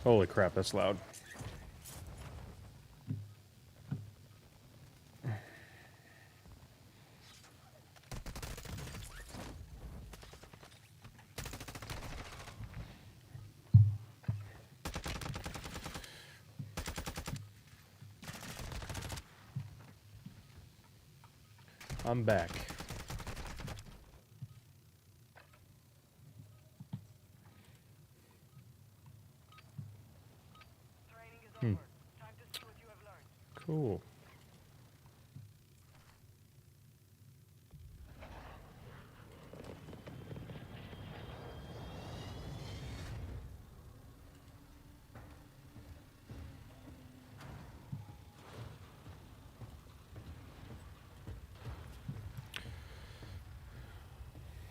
Holy crap, that's loud. I'm back. Cool.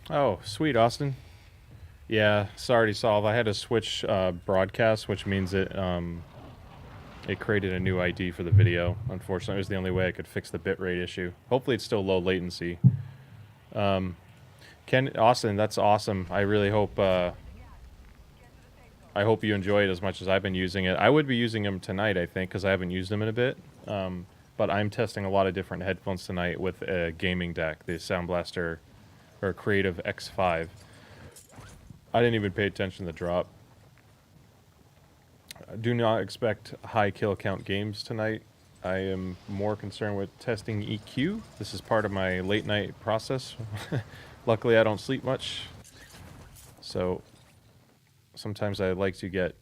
Oh, sweet, Austin. Yeah, sorry to solve. I had to switch broadcast, which means it created a new ID for the video. Unfortunately, it was the only way I could fix the bitrate issue. Hopefully, it's still low latency. Austin, that's awesome. I really hope I hope you enjoy it as much as I've been using it. I would be using them tonight, I think, because I haven't used them in a bit. But I'm testing a lot of different headphones tonight with a gaming deck, the Sound Blaster or Creative X5. I didn't even pay attention to the drop. I do not expect high kill count games tonight. I am more concerned with testing EQ. This is part of my late night process. Luckily, I don't sleep much. So sometimes I like to get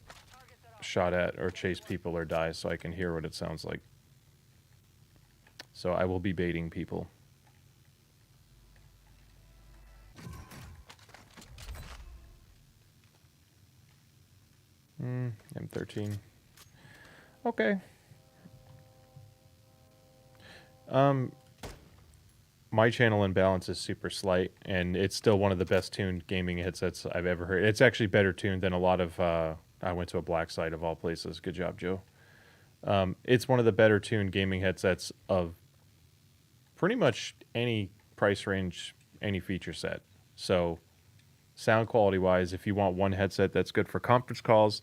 shot at or chase people or die so I can hear what it sounds like. So I will be baiting people. M13. Okay. My channel imbalance is super slight, and it's still one of the best tuned gaming headsets I've ever heard. It's actually better tuned than a lot of. I went to a black site of all places. Good job, Joe. It's one of the better tuned gaming headsets of pretty much any price range, any feature set. So, sound quality wise, if you want one headset that's good for conference calls,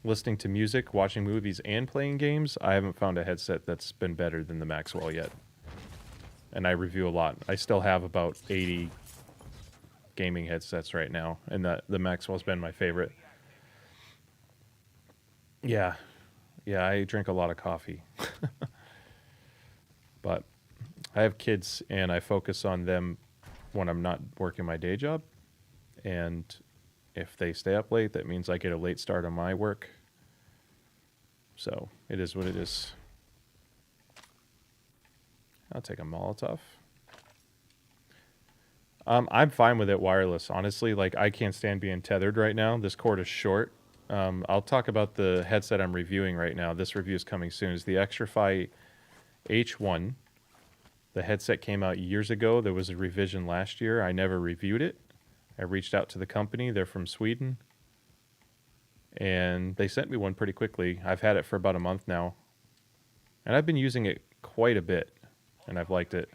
listening to music, watching movies, and playing games, I haven't found a headset that's been better than the Maxwell yet. And I review a lot. I still have about 80 gaming headsets right now, and the Maxwell's been my favorite. Yeah, I drink a lot of coffee. But I have kids, and I focus on them when I'm not working my day job. And if they stay up late, that means I get a late start on my work. So it is what it is. I'll take a Molotov. I'm fine with it wireless, honestly. Like, I can't stand being tethered right now. This cord is short. I'll talk about the headset I'm reviewing right now. This review is coming soon. It's the Xtrfy H1. The headset came out years ago. There was a revision last year. I never reviewed it. I reached out to the company. They're from Sweden. And they sent me one pretty quickly. I've had it for about a month now. And I've been using it quite a bit. And I've liked it.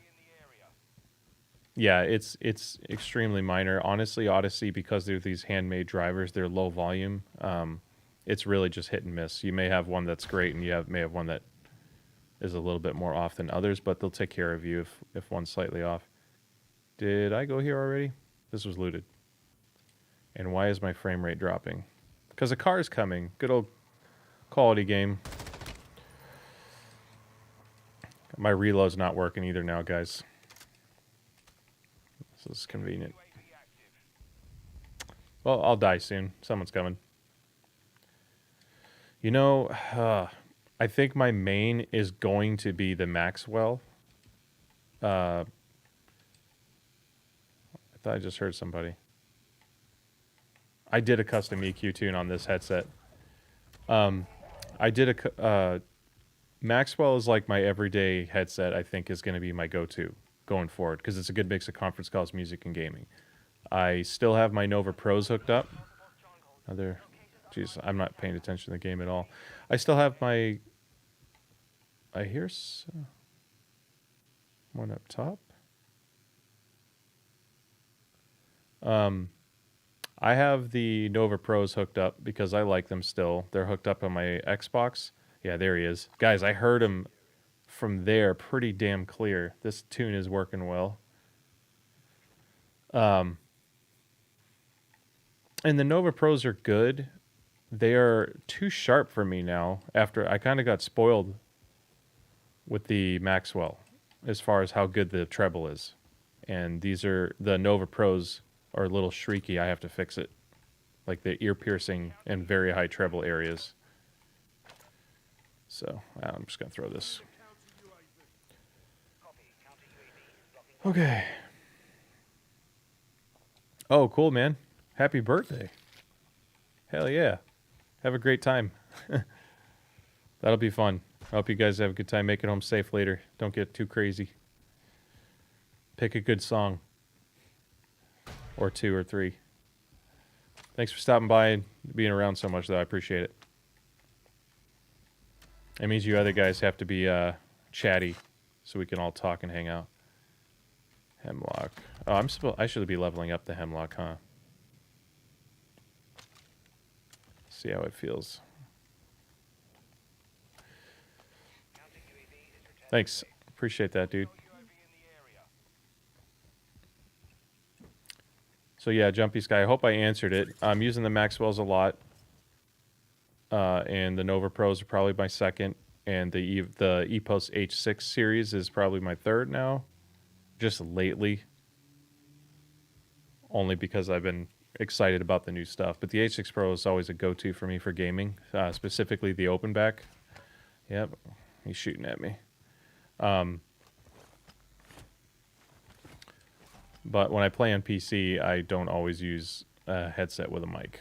Yeah, it's extremely minor. Honestly, Odyssey, because they're these handmade drivers, they're low volume. It's really just hit and miss. You may have one that's great, and may have one that is a little bit more off than others, but they'll take care of you if one's slightly off. Did I go here already? This was looted. And why is my frame rate dropping? Because a car is coming. Good old quality game. My reload's not working either now, guys. This is convenient. Well, I'll die soon. Someone's coming. You know, I think my main is going to be the Maxwell. I thought I just heard somebody. I did a custom EQ tune on this headset. I did Maxwell is like my everyday headset. I think is going to be my go-to going forward because it's a good mix of conference calls, music, and gaming. I still have my Nova Pros hooked up. Jeez, I'm not paying attention to the game at all. I still have my. I hear one up top. I have the Nova Pros hooked up because I like them still. They're hooked up on my Xbox. Yeah, there he is. Guys, I heard him from there pretty damn clear. This tune is working well. Um, and the Nova Pros are good. They are too sharp for me now after I kind of got spoiled with the Maxwell as far as how good the treble is. And these are the Nova Pros are a little shrieky. I have to fix it. Like the ear piercing and very high treble areas. So I'm just going to throw this. Okay. Oh, cool, man. Happy birthday. Hell yeah. Have a great time. That'll be fun. I hope you guys have a good time. Make it home safe later. Don't get too crazy. Pick a good song. Or 2 or 3. Thanks for stopping by and being around so much, though. I appreciate it. It means you other guys have to be chatty so we can all talk and hang out. Hemlock. Oh, I should be leveling up the Hemlock, huh? See how it feels. Thanks. Appreciate that, dude. So yeah, Jumpy Sky, I hope I answered it. I'm using the Maxwells a lot. And the Nova Pros are probably my second. And the EPOS H6 series is probably my third now. Just lately. Only because I've been excited about the new stuff. But the H6 Pro is always a go-to for me for gaming. Specifically the open back. Yep, he's shooting at me. But when I play on PC, I don't always use a headset with a mic.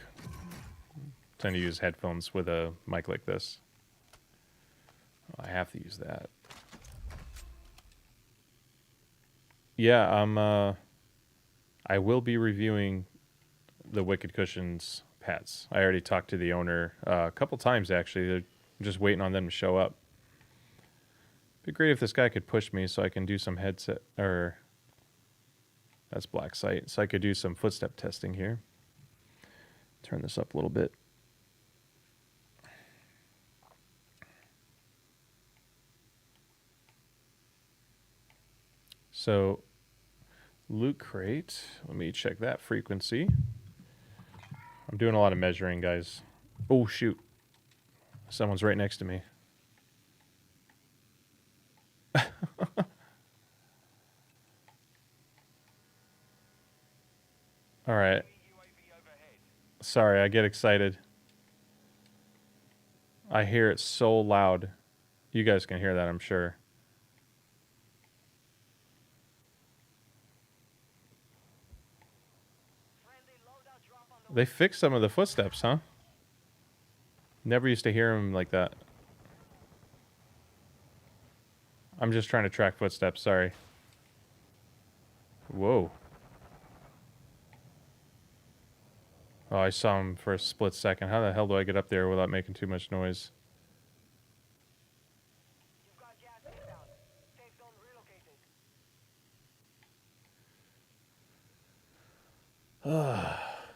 I tend to use headphones with a mic like this. I have to use that. Yeah, I will be reviewing the Wicked Cushions pets. I already talked to the owner a couple times, actually. They're just waiting on them to show up. It'd be great if this guy could push me so I can do some headset, or that's black sight, so I could do some footstep testing here. Turn this up a little bit. So, loot crate. Let me check that frequency. I'm doing a lot of measuring, guys. Oh, shoot. Someone's right next to me. All right. Sorry, I get excited. I hear it so loud. You guys can hear that, I'm sure. They fixed some of the footsteps, huh? Never used to hear them like that. I'm just trying to track footsteps, sorry. Whoa. Oh, I saw him for a split second. How the hell do I get up there without making too much noise?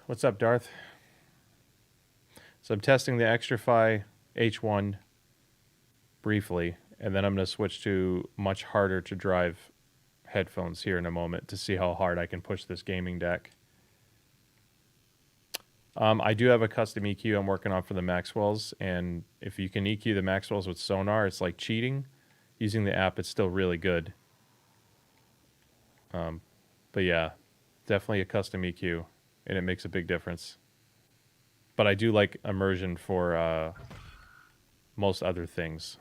What's up, Darth? So I'm testing the Extrafy H1 briefly, and then I'm going to switch to much harder to drive headphones here in a moment to see how hard I can push this gaming deck. I do have a custom EQ I'm working on for the Maxwells, and if you can EQ the Maxwells with Sonar, it's like cheating. Using the app, it's still really good. But yeah, definitely a custom EQ, and it makes a big difference. But I do like immersion for most other things,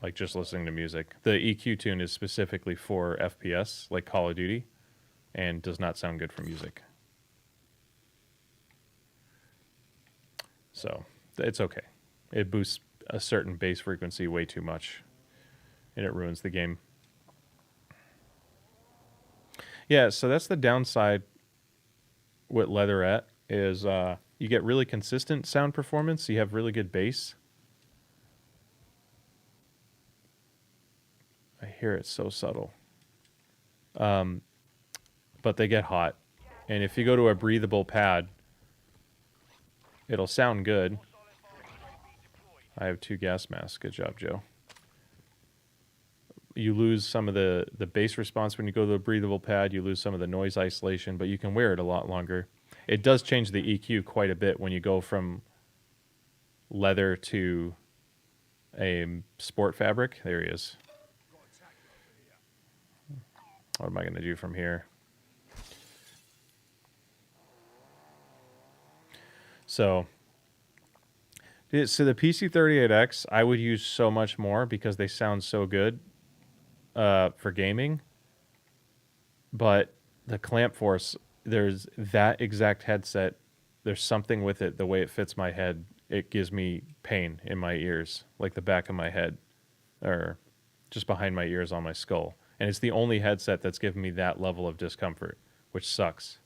like just listening to music. The EQ tune is specifically for FPS, like Call of Duty, and does not sound good for music. So it's okay. It boosts a certain bass frequency way too much, and it ruins the game. Yeah, so that's the downside with Leatherette is you get really consistent sound performance. You have really good bass. I hear it so subtle. But they get hot. And if you go to a breathable pad, It'll sound good. I have 2 gas masks. Good job, Joe. You lose some of the bass response when you go to a breathable pad. You lose some of the noise isolation, but you can wear it a lot longer. It does change the EQ quite a bit when you go from leather to a sport fabric. There he is. What am I going to do from here? So the PC38X, I would use so much more because they sound so good for gaming. But the clamp force, there's that exact headset. There's something with it, the way it fits my head. It gives me pain in my ears, like the back of my head, or just behind my ears on my skull. And it's the only headset that's given me that level of discomfort, which sucks,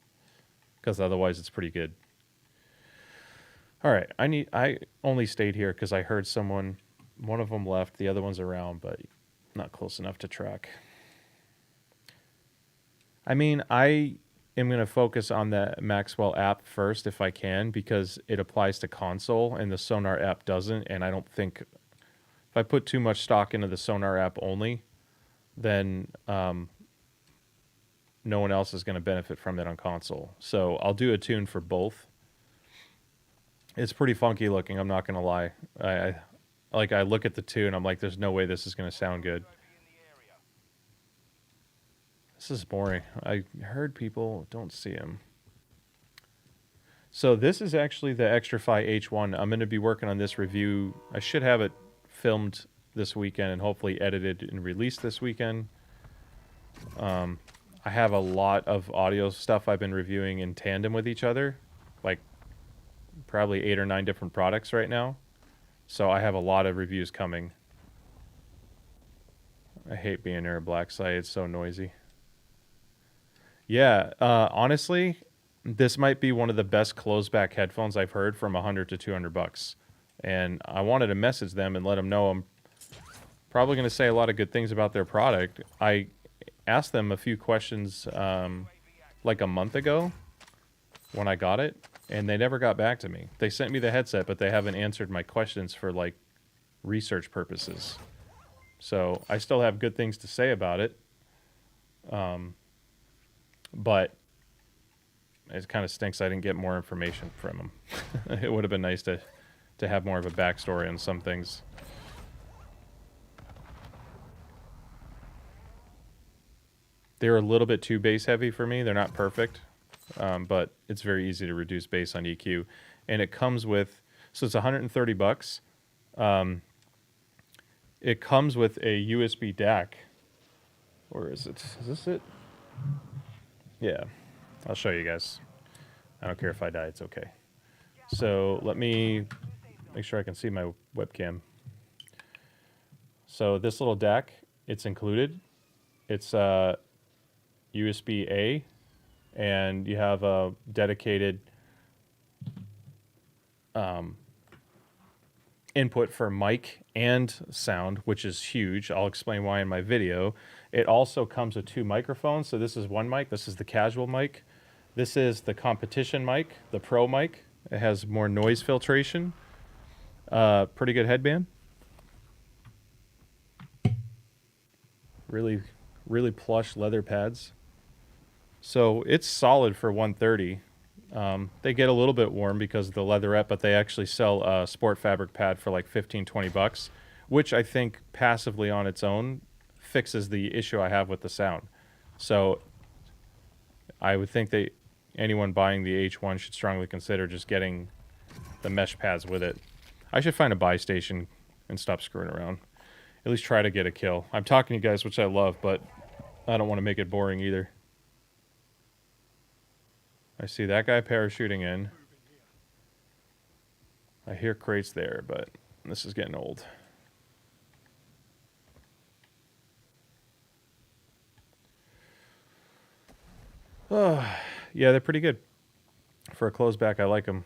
because otherwise it's pretty good. All right, I only stayed here because I heard someone, one of them left, the other one's around, but not close enough to track. I mean, I am going to focus on the Maxwell app first if I can, because it applies to console and the Sonar app doesn't. And I don't think if I put too much stock into the Sonar app only, then no one else is going to benefit from it on console. So I'll do a tune for both. It's pretty funky looking, I'm not going to lie. I look at the tune, I'm like, there's no way this is going to sound good. This is boring. I heard people don't see him. So this is actually the Extrafy H1. I'm going to be working on this review. I should have it filmed this weekend and hopefully edited and released this weekend. I have a lot of audio stuff I've been reviewing in tandem with each other, like probably 8 or 9 different products right now. So I have a lot of reviews coming. I hate being near a black site. It's so noisy. Yeah, honestly, this might be one of the best closed-back headphones I've heard from $100 to $200. And I wanted to message them and let them know I'm probably going to say a lot of good things about their product. I asked them a few questions like a month ago when I got it, and they never got back to me. They sent me the headset, but they haven't answered my questions for like research purposes. So I still have good things to say about it. But it kind of stinks I didn't get more information from them. It would have been nice to have more of a backstory on some things. They're a little bit too bass heavy for me. They're not perfect, but it's very easy to reduce bass on EQ. And it comes with, so it's $130. It comes with a USB DAC. Or is it? Is this it? Yeah, I'll show you guys. I don't care if I die, it's okay. So let me make sure I can see my webcam. So this little DAC, it's included. It's USB-A, and you have a dedicated input for mic and sound, which is huge. I'll explain why in my video. It also comes with 2 microphones. So this is one mic. This is the casual mic. This is the competition mic, the pro mic. It has more noise filtration. Pretty good headband. Really, really plush leather pads. So it's solid for $130. They get a little bit warm because of the leatherette, but they actually sell a sport fabric pad for like $15-20, which I think passively on its own fixes the issue I have with the sound. So I would think that anyone buying the H1 should strongly consider just getting the mesh pads with it. I should find a buy station and stop screwing around. At least try to get a kill. I'm talking to you guys, which I love, but I don't want to make it boring either. I see that guy parachuting in. I hear crates there, but this is getting old. Oh, yeah, they're pretty good. For a closed back, I like them.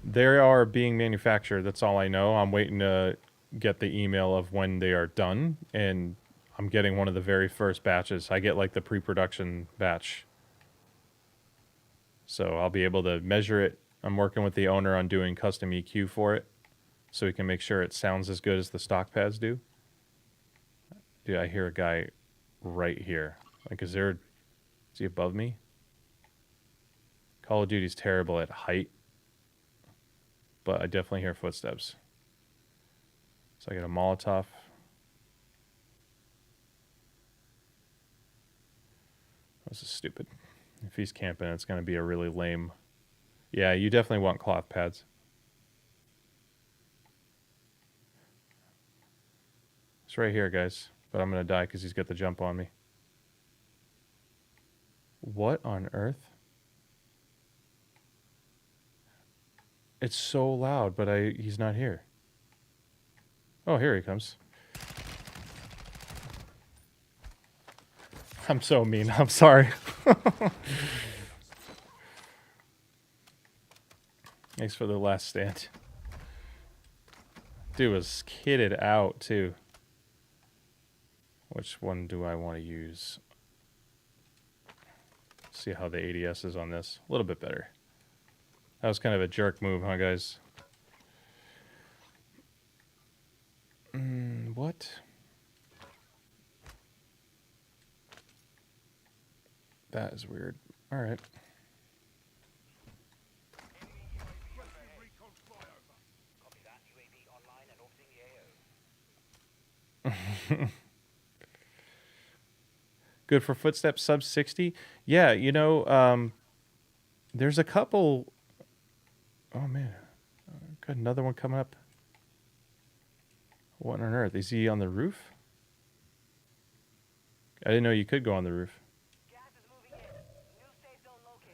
They are being manufactured. That's all I know. I'm waiting to get the email of when they are done, and I'm getting one of the very first batches. I get like the pre-production batch. So I'll be able to measure it I'm working with the owner on doing custom EQ for it, so we can make sure it sounds as good as the stock pads do. Dude, I hear a guy right here. Like, is he above me? Call of Duty's terrible at height, but I definitely hear footsteps. So I get a Molotov. This is stupid. If he's camping, it's going to be a really lame... Yeah, you definitely want cloth pads. It's right here, guys. But I'm going to die because he's got the jump on me. What on earth? It's so loud, but he's not here. Oh, here he comes. I'm so mean. I'm sorry. Thanks for the last stand. Dude was kitted out, too. Which one do I want to use? See how the ADS is on this. A little bit better. That was kind of a jerk move, huh, guys? What? That is weird. All right. Good for footsteps, sub 60. Yeah, you know, there's a couple. Oh man, got another one coming up. What on earth? Is he on the roof? I didn't know you could go on the roof.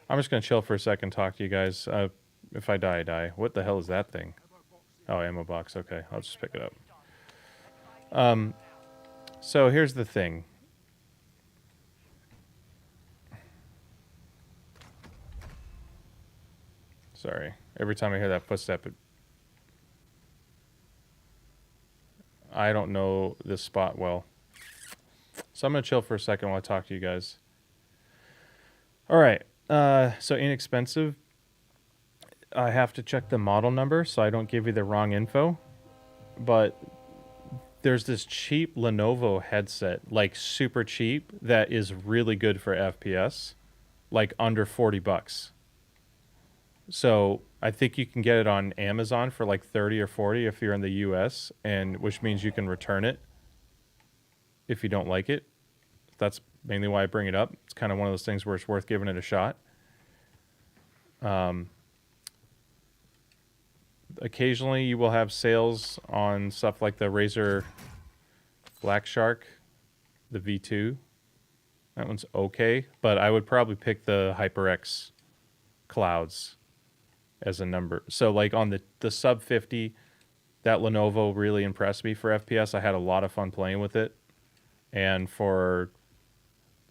I'm just gonna chill for a second, talk to you guys. If I die, I die. What the hell is that thing? Oh, ammo box. Okay, I'll just pick it up. So here's the thing. Sorry. Every time I hear that footstep, I don't know this spot well. So I'm going to chill for a second while I talk to you guys. All right. So inexpensive. I have to check the model number so I don't give you the wrong info. But there's this cheap Lenovo headset, like super cheap, that is really good for FPS, like under $40. So I think you can get it on Amazon for like 30 or 40 if you're in the US, and which means you can return it if you don't like it. That's mainly why I bring it up. It's kind of one of those things where it's worth giving it a shot. Occasionally you will have sales on stuff like the Razer Black Shark, the V2. That one's okay, but I would probably pick the HyperX Clouds as a number. So like on the sub 50, that Lenovo really impressed me for FPS. I had a lot of fun playing with it. And for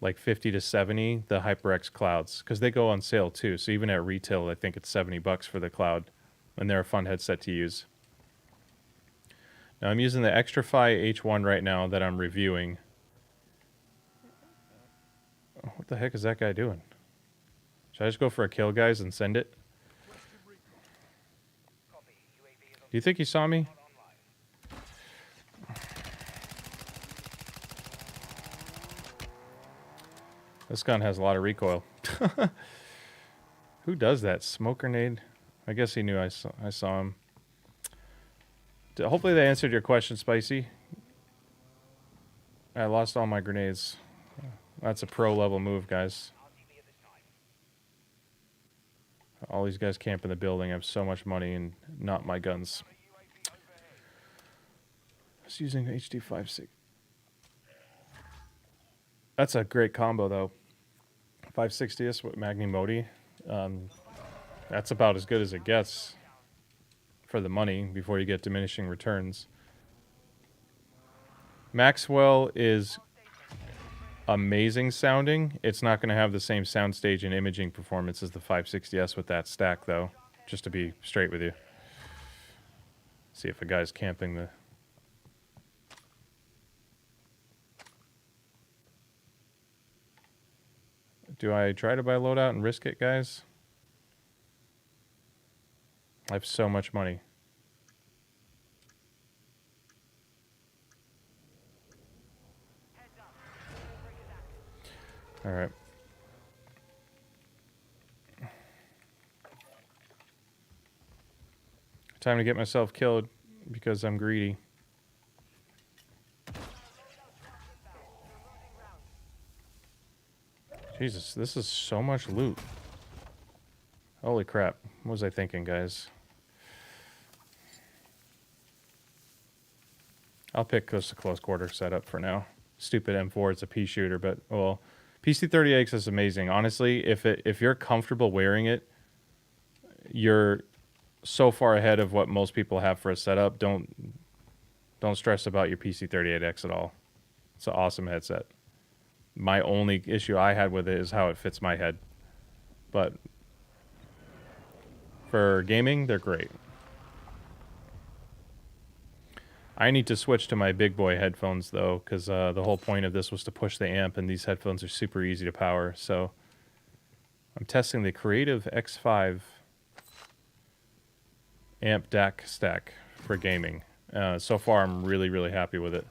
like 50 to 70, the HyperX Clouds, because they go on sale too. So even at retail, I think it's $70 for the Cloud, and they're a fun headset to use. Now I'm using the Extrafy H1 right now that I'm reviewing. What the heck is that guy doing? Should I just go for a kill, guys, and send it? Do you think he saw me? This gun has a lot of recoil. Who does that? Smoke grenade? I guess he knew I saw him. Hopefully they answered your question, Spicy. I lost all my grenades. That's a pro level move, guys. All these guys camp in the building. I have so much money and not my guns. I was using HD 5.6. That's a great combo, though. 560s with Magni Modi. That's about as good as it gets for the money before you get diminishing returns. Maxwell is amazing sounding. It's not going to have the same soundstage and imaging performance as the 560s with that stack, though, just to be straight with you. See if a guy's camping the... Do I try to buy loadout and risk it, guys? I have so much money. All right. Time to get myself killed because I'm greedy. Jesus, this is so much loot. Holy crap. What was I thinking, guys? I'll pick this close quarter setup for now. Stupid M4, it's a pea shooter, but, well, PC-30X is amazing. Honestly, if you're comfortable wearing it, you're so far ahead of what most people have for a setup. Don't stress about your PC-38X at all. It's an awesome headset. My only issue I had with it is how it fits my head. But for gaming, they're great. I need to switch to my big boy headphones, though, because the whole point of this was to push the amp, and these headphones are super easy to power. So I'm testing the Creative X5 amp DAC stack for gaming. So far, I'm really, really happy with it.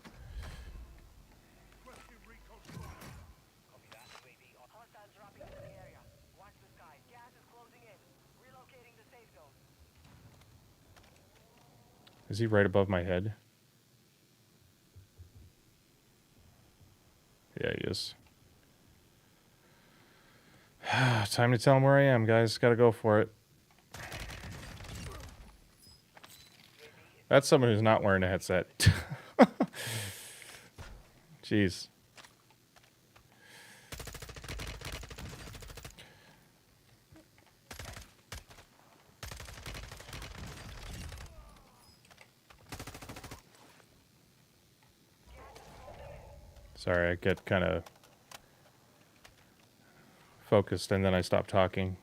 Is he right above my head? Yeah, he is. Time to tell him where I am, guys. Gotta go for it. That's someone who's not wearing a headset. Jeez. Sorry, I get kind of focused and then I stop talking.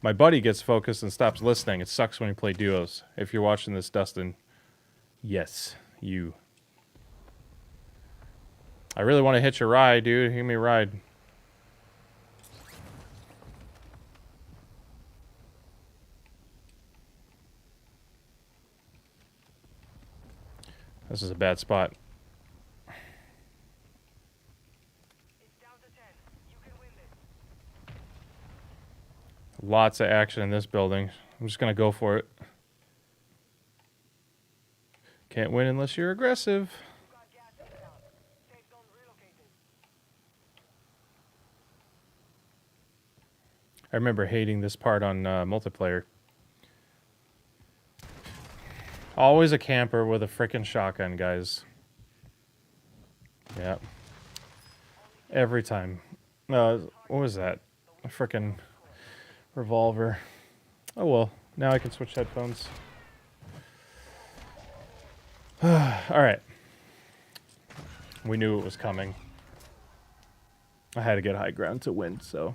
My buddy gets focused and stops listening. It sucks when you play duos. If you're watching this, Dustin, yes, you. I really want to hitch a ride, dude. Give me a ride. This is a bad spot. Lots of action in this building. I'm just going to go for it. Can't win unless you're aggressive. I remember hating this part on multiplayer. Always a camper with a frickin' shotgun, guys. Yeah. Every time. What was that? A frickin' revolver. Oh well, now I can switch headphones. Alright. We knew it was coming. I had to get high ground to win, so.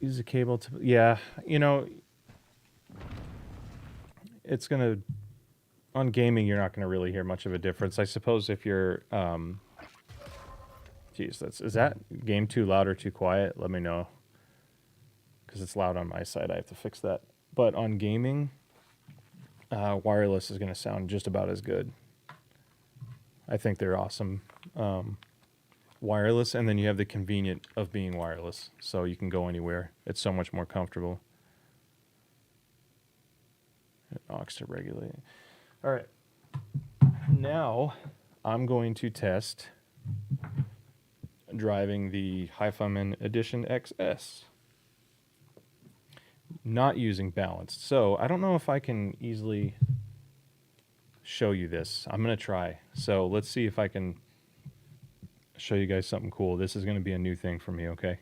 Use a cable to... Yeah, you know... It's gonna... On gaming, you're not gonna really hear much of a difference. I suppose if you're... Geez, is that game too loud or too quiet? Let me know. Because it's loud on my side. I have to fix that. But on gaming, wireless is going to sound just about as good. I think they're awesome. Wireless, and then you have the convenient of being wireless. So you can go anywhere. It's so much more comfortable. Aux to regulate. All right. Now, I'm going to test driving the Hi-Fi-Man Edition XS. Not using balanced. So I don't know if I can easily show you this. I'm going to try. So let's see if I can show you guys something cool. This is going to be a new thing for me, okay?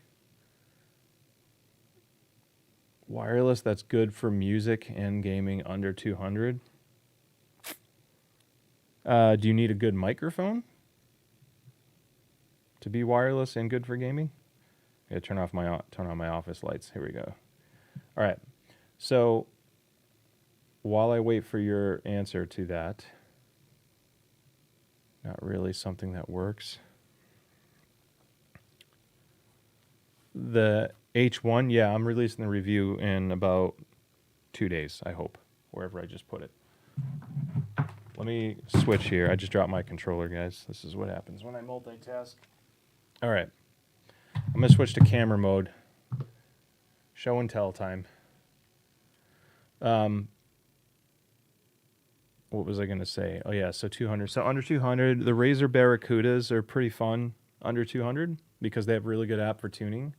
Wireless, that's good for music and gaming under 200. Do you need a good microphone to be wireless and good for gaming? Yeah, turn on my office lights. Here we go. All right, so while I wait for your answer to that, not really something that works. The H1, yeah, I'm releasing the review in about 2 days, I hope, wherever I just put it. Let me switch here. I just dropped my controller, guys. This is what happens when I multitask. All right. I'm going to switch to camera mode. Show and tell time. What was I going to say? Oh, yeah, so 200. So under 200, the Razer Barracudas are pretty fun under 200 because they have really good app for tuning.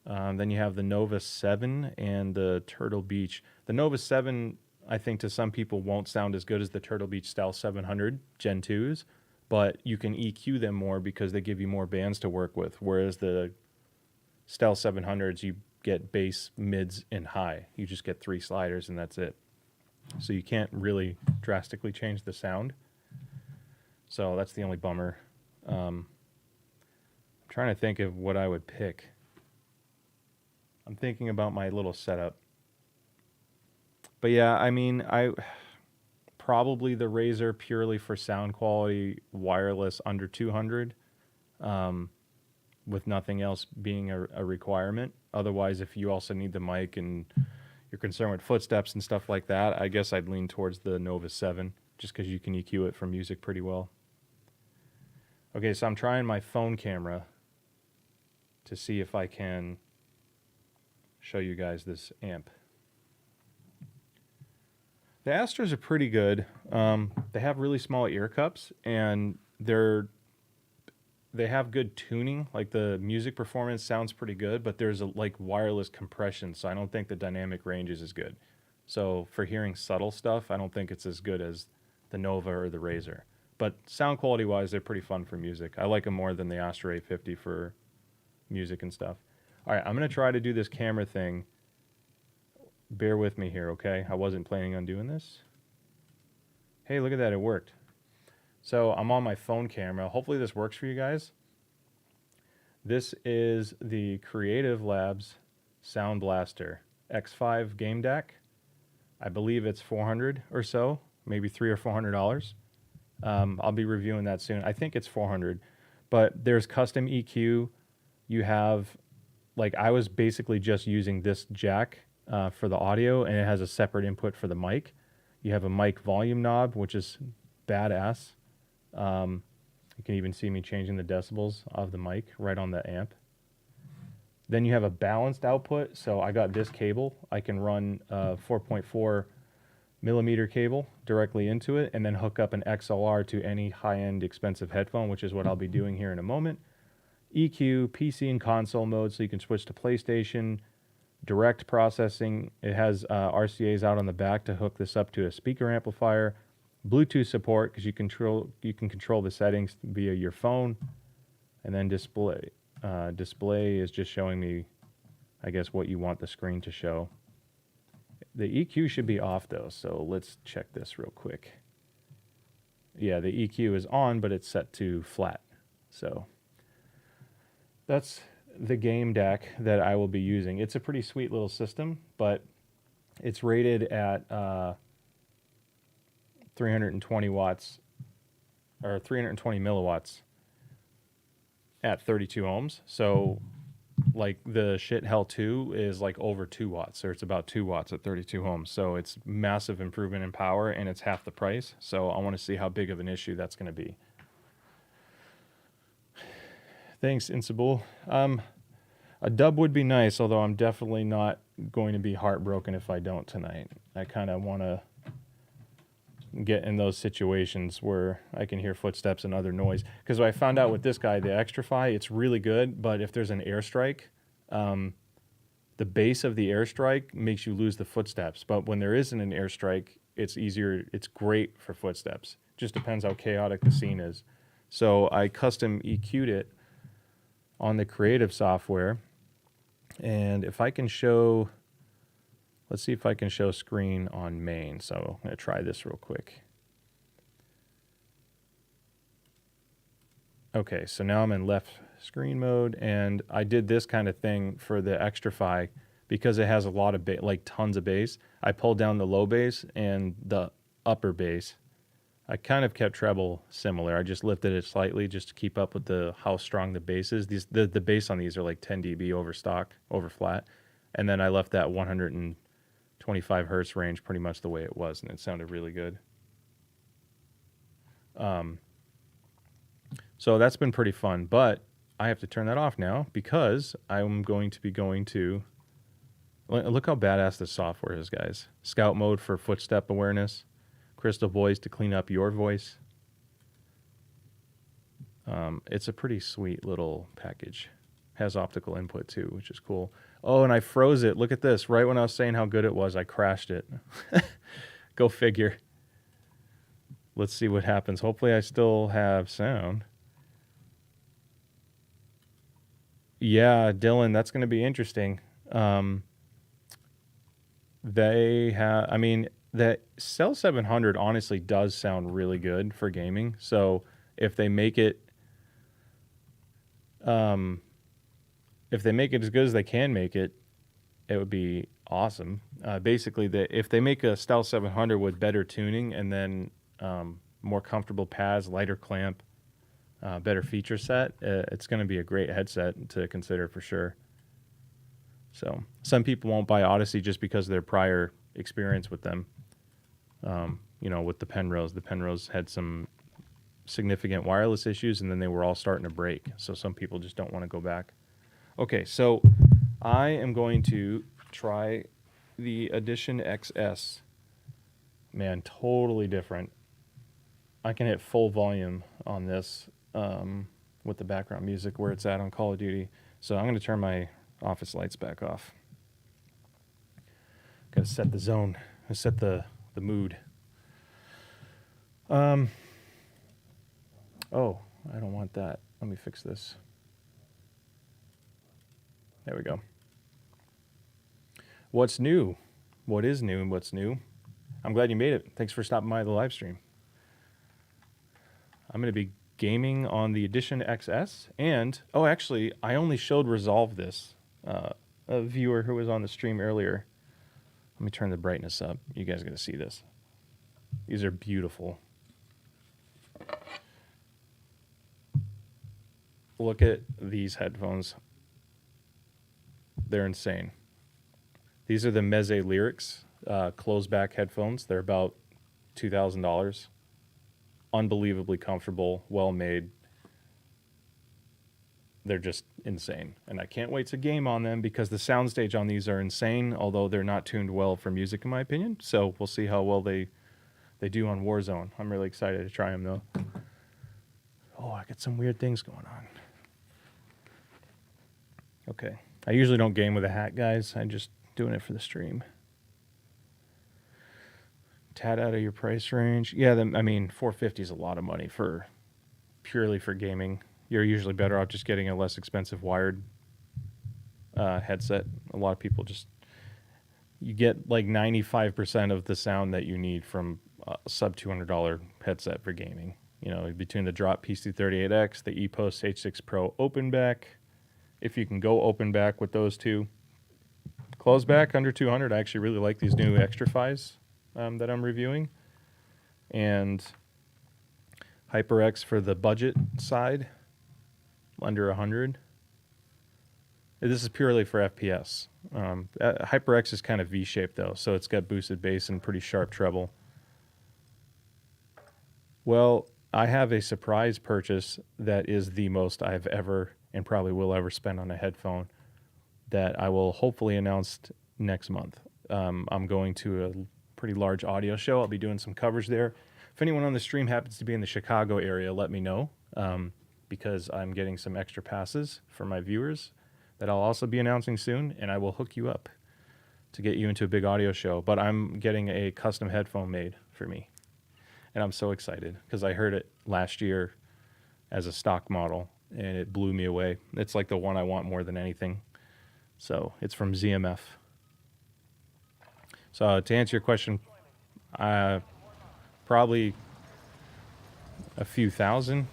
Then you have the Nova 7 and the Turtle Beach. The Nova 7, I think to some people won't sound as good as the Turtle Beach Style 700 Gen 2s, but you can EQ them more because they give you more bands to work with, whereas the Style 700s, you get bass, mids, and high. You just get 3 sliders, and that's it. So you can't really drastically change the sound. So that's the only bummer. I'm trying to think of what I would pick. I'm thinking about my little setup. But yeah, I mean, I probably the Razer purely for sound quality, wireless under 200, with nothing else being a requirement. Otherwise, if you also need the mic and you're concerned with footsteps and stuff like that, I guess I'd lean towards the Nova 7, just because you can EQ it from music pretty well. Okay, so I'm trying my phone camera to see if I can show you guys this amp. The Astros are pretty good. They have really small ear cups, and they have good tuning. Like the music performance sounds pretty good, but there's like wireless compression, so I don't think the dynamic range is as good. So for hearing subtle stuff, I don't think it's as good as the Nova or the Razer. But sound quality wise, they're pretty fun for music. I like them more than the Astro 850 for music and stuff. All right, I'm going to try to do this camera thing. Bear with me here, okay? I wasn't planning on doing this. Hey, look at that, it worked. So I'm on my phone camera. Hopefully this works for you guys. This is the Creative Labs Sound Blaster X5 Game DAC. I believe it's $400 or so, maybe $300 or $400. I'll be reviewing that soon. I think it's $400, but there's custom EQ. You have, like, I was basically just using this jack for the audio, and it has a separate input for the mic. You have a mic volume knob, which is badass. You can even see me changing the decibels of the mic right on the amp. Then you have a balanced output. So I got this cable. I can run a 4.4 millimeter cable directly into it and then hook up an XLR to any high-end expensive headphone, which is what I'll be doing here in a moment. EQ, PC, and console mode, so you can switch to PlayStation. Direct processing. It has RCAs out on the back to hook this up to a speaker amplifier. Bluetooth support, because you can control the settings via your phone, and then display. Display is just showing me, I guess, what you want the screen to show. The EQ should be off though, so let's check this real quick. Yeah, the EQ is on, but it's set to flat. So that's the game DAC that I will be using. It's a pretty sweet little system, but it's rated at 320 watts or 320 milliwatts at 32 ohms. So like the shit Hell 2 is like over 2 watts, or it's about 2 watts at 32 ohms. So it's massive improvement in power, and it's half the price. So I want to see how big of an issue that's going to be. Thanks, Insabul. A dub would be nice, although I'm definitely not going to be heartbroken if I don't tonight. I kind of want to get in those situations where I can hear footsteps and other noise. Because what I found out with this guy, the Extrafy, it's really good, but if there's an airstrike, the base of the airstrike makes you lose the footsteps. But when there isn't an airstrike, it's easier. It's great for footsteps. Just depends how chaotic the scene is. So I custom EQ'd it on the Creative software. And if I can show, let's see if I can show screen on main. So I'm going to try this real quick. Okay, so now I'm in left screen mode, and I did this kind of thing for the Extrafy because it has a lot of like tons of bass. I pulled down the low bass and the upper bass. I kind of kept treble similar. I just lifted it slightly just to keep up with how strong the bass is. The bass on these are like 10 dB over stock, over flat. And then I left that 120 25 hertz range, pretty much the way it was, and it sounded really good. So that's been pretty fun, but I have to turn that off now because I'm going to be going to... Look how badass this software is, guys. Scout mode for footstep awareness. Crystal voice to clean up your voice. It's a pretty sweet little package. Has optical input too, which is cool. Oh, and I froze it. Look at this. Right when I was saying how good it was, I crashed it. Go figure. Let's see what happens. Hopefully I still have sound. Yeah, Dylan, that's going to be interesting. They have, I mean, the Cell 700 honestly does sound really good for gaming. So if they make it, as good as they can make it, it would be awesome. Basically, if they make a Stealth 700 with better tuning and then more comfortable pads, lighter clamp, better feature set, it's going to be a great headset to consider for sure. So some people won't buy Odyssey just because of their prior experience with them. With the Penrose. The Penrose had some significant wireless issues, and then they were all starting to break. So some people just don't want to go back. Okay, so I am going to try the Edition XS. Man, totally different. I can hit full volume on this with the background music where it's at on Call of Duty. So I'm going to turn my office lights back off. Got to set the zone. Set the mood. Oh, I don't want that. Let me fix this. There we go. What's new? What is new and what's new? I'm glad you made it. Thanks for stopping by the live stream. I'm going to be gaming on the Edition XS. And, actually, I only showed Resolve this. A viewer who was on the stream earlier. Let me turn the brightness up. You guys are going to see this. These are beautiful. Look at these headphones. They're insane. These are the Meze Lyrics close-back headphones. They're about $2,000. Unbelievably comfortable, well-made. They're just insane. And I can't wait to game on them because the soundstage on these are insane, although they're not tuned well for music, in my opinion. So we'll see how well they do on Warzone. I'm really excited to try them, though. Oh, I got some weird things going on. Okay. I usually don't game with a hat, guys. I'm just doing it for the stream. Tad out of your price range. Yeah, $450 is a lot of money purely for gaming. You're usually better off just getting a less expensive wired headset. A lot of people you get like 95% of the sound that you need from a sub $200 headset for gaming. Between the Drop PC38X, the ePost H6 Pro open back. If you can go open back with those two. Close back under 200. I actually really like these new Extra Phis that I'm reviewing. And HyperX for the budget side, under 100. This is purely for FPS. HyperX is kind of V-shaped though, so it's got boosted bass and pretty sharp treble. Well, I have a surprise purchase that is the most I've ever and probably will ever spend on a headphone that I will hopefully announce next month. I'm going to a pretty large audio show. I'll be doing some coverage there. If anyone on the stream happens to be in the Chicago area, let me know because I'm getting some extra passes for my viewers that I'll also be announcing soon, and I will hook you up to get you into a big audio show. But I'm getting a custom headphone made for me, and I'm so excited because I heard it last year as a stock model, and it blew me away. It's like the one I want more than anything. So it's from ZMF. So to answer your question, probably a few thousand.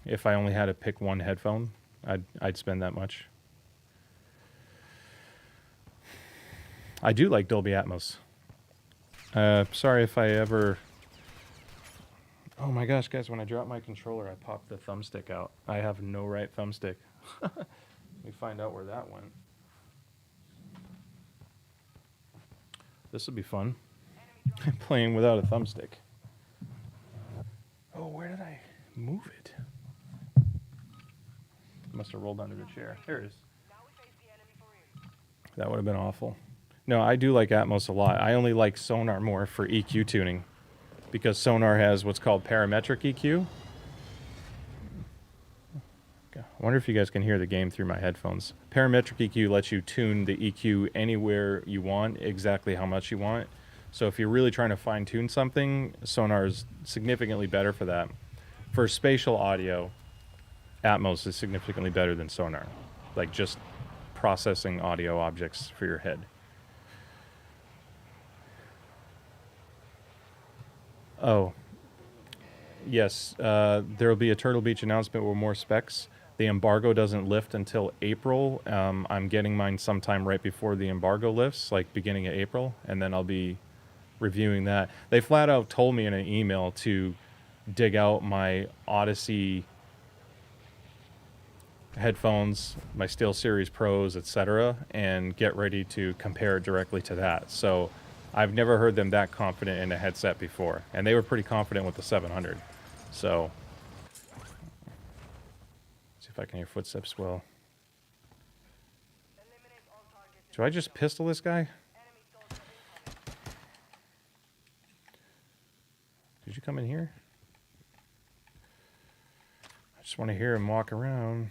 If I only had to pick one headphone, I'd spend that much. I do like Dolby Atmos. Sorry if I ever... Oh my gosh, guys, when I dropped my controller, I popped the thumbstick out. I have no right thumbstick. Let me find out where that went. This will be fun. Playing without a thumbstick. Oh, where did I move it? Must have rolled under the chair. There it is. That would have been awful. No, I do like Atmos a lot. I only like Sonar more for EQ tuning because Sonar has what's called parametric EQ. I wonder if you guys can hear the game through my headphones. Parametric EQ lets you tune the EQ anywhere you want, exactly how much you want. So if you're really trying to fine tune something, Sonar is significantly better for that. For spatial audio, Atmos is significantly better than Sonar. Like just processing audio objects for your head. Oh, yes. There will be a Turtle Beach announcement with more specs. The embargo doesn't lift until April. I'm getting mine sometime right before the embargo lifts, like beginning of April, and then I'll be reviewing that. They flat out told me in an email to dig out my Odyssey headphones, my SteelSeries Pros, etc., and get ready to compare directly to that. So I've never heard them that confident in a headset before, and they were pretty confident with the 700. So see if I can hear footsteps well. Do I just pistol this guy? Did you come in here? I just want to hear him walk around.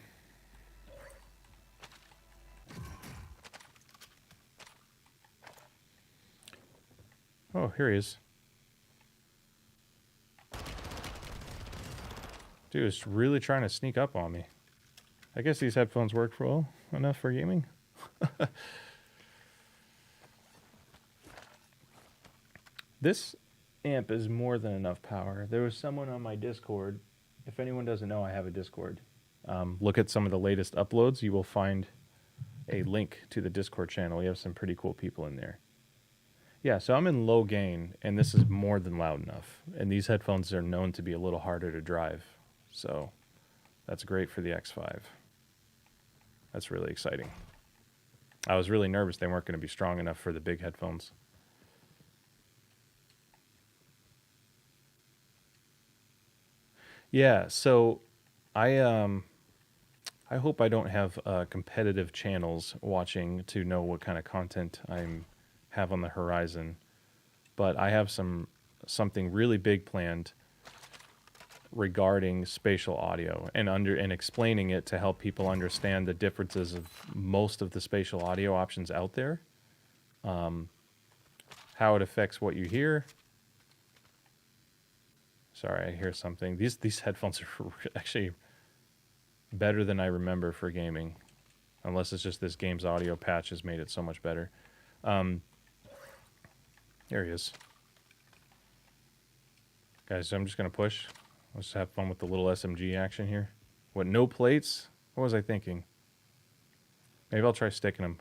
Oh, here he is. Dude is really trying to sneak up on me. I guess these headphones work well enough for gaming. This amp is more than enough power. There was someone on my Discord. If anyone doesn't know, I have a Discord. Look at some of the latest uploads. You will find a link to the Discord channel. We have some pretty cool people in there. Yeah, so I'm in low gain, and this is more than loud enough. And these headphones are known to be a little harder to drive. So that's great for the X5. That's really exciting. I was really nervous they weren't going to be strong enough for the big headphones. Yeah, so I hope I don't have competitive channels watching to know what kind of content I'm have on the horizon, but I have something really big planned regarding spatial audio and explaining it to help people understand the differences of most of the spatial audio options out there, how it affects what you hear. Sorry, I hear something. These headphones are actually better than I remember for gaming, unless it's just this game's audio patch has made it so much better. There he is. Guys, so I'm just going to push. Let's have fun with the little SMG action here. What, no plates? What was I thinking? Maybe I'll try sticking him.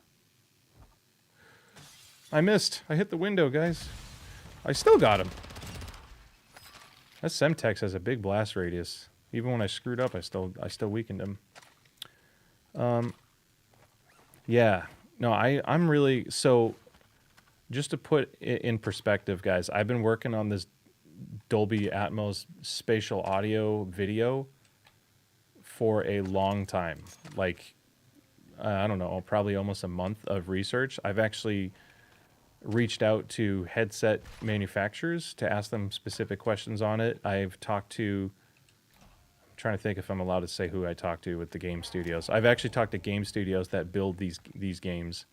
I missed. I hit the window, guys. I still got him. That Semtex has a big blast radius. Even when I screwed up, I still weakened him. Yeah. No, I'm really... So, just to put it in perspective, guys, I've been working on this Dolby Atmos spatial audio video for a long time. Like, I don't know, probably almost a month of research. I've actually reached out to headset manufacturers to ask them specific questions on it. I've talked to... I'm trying to think if I'm allowed to say who I talked to with the game studios. I've actually talked to game studios that build these games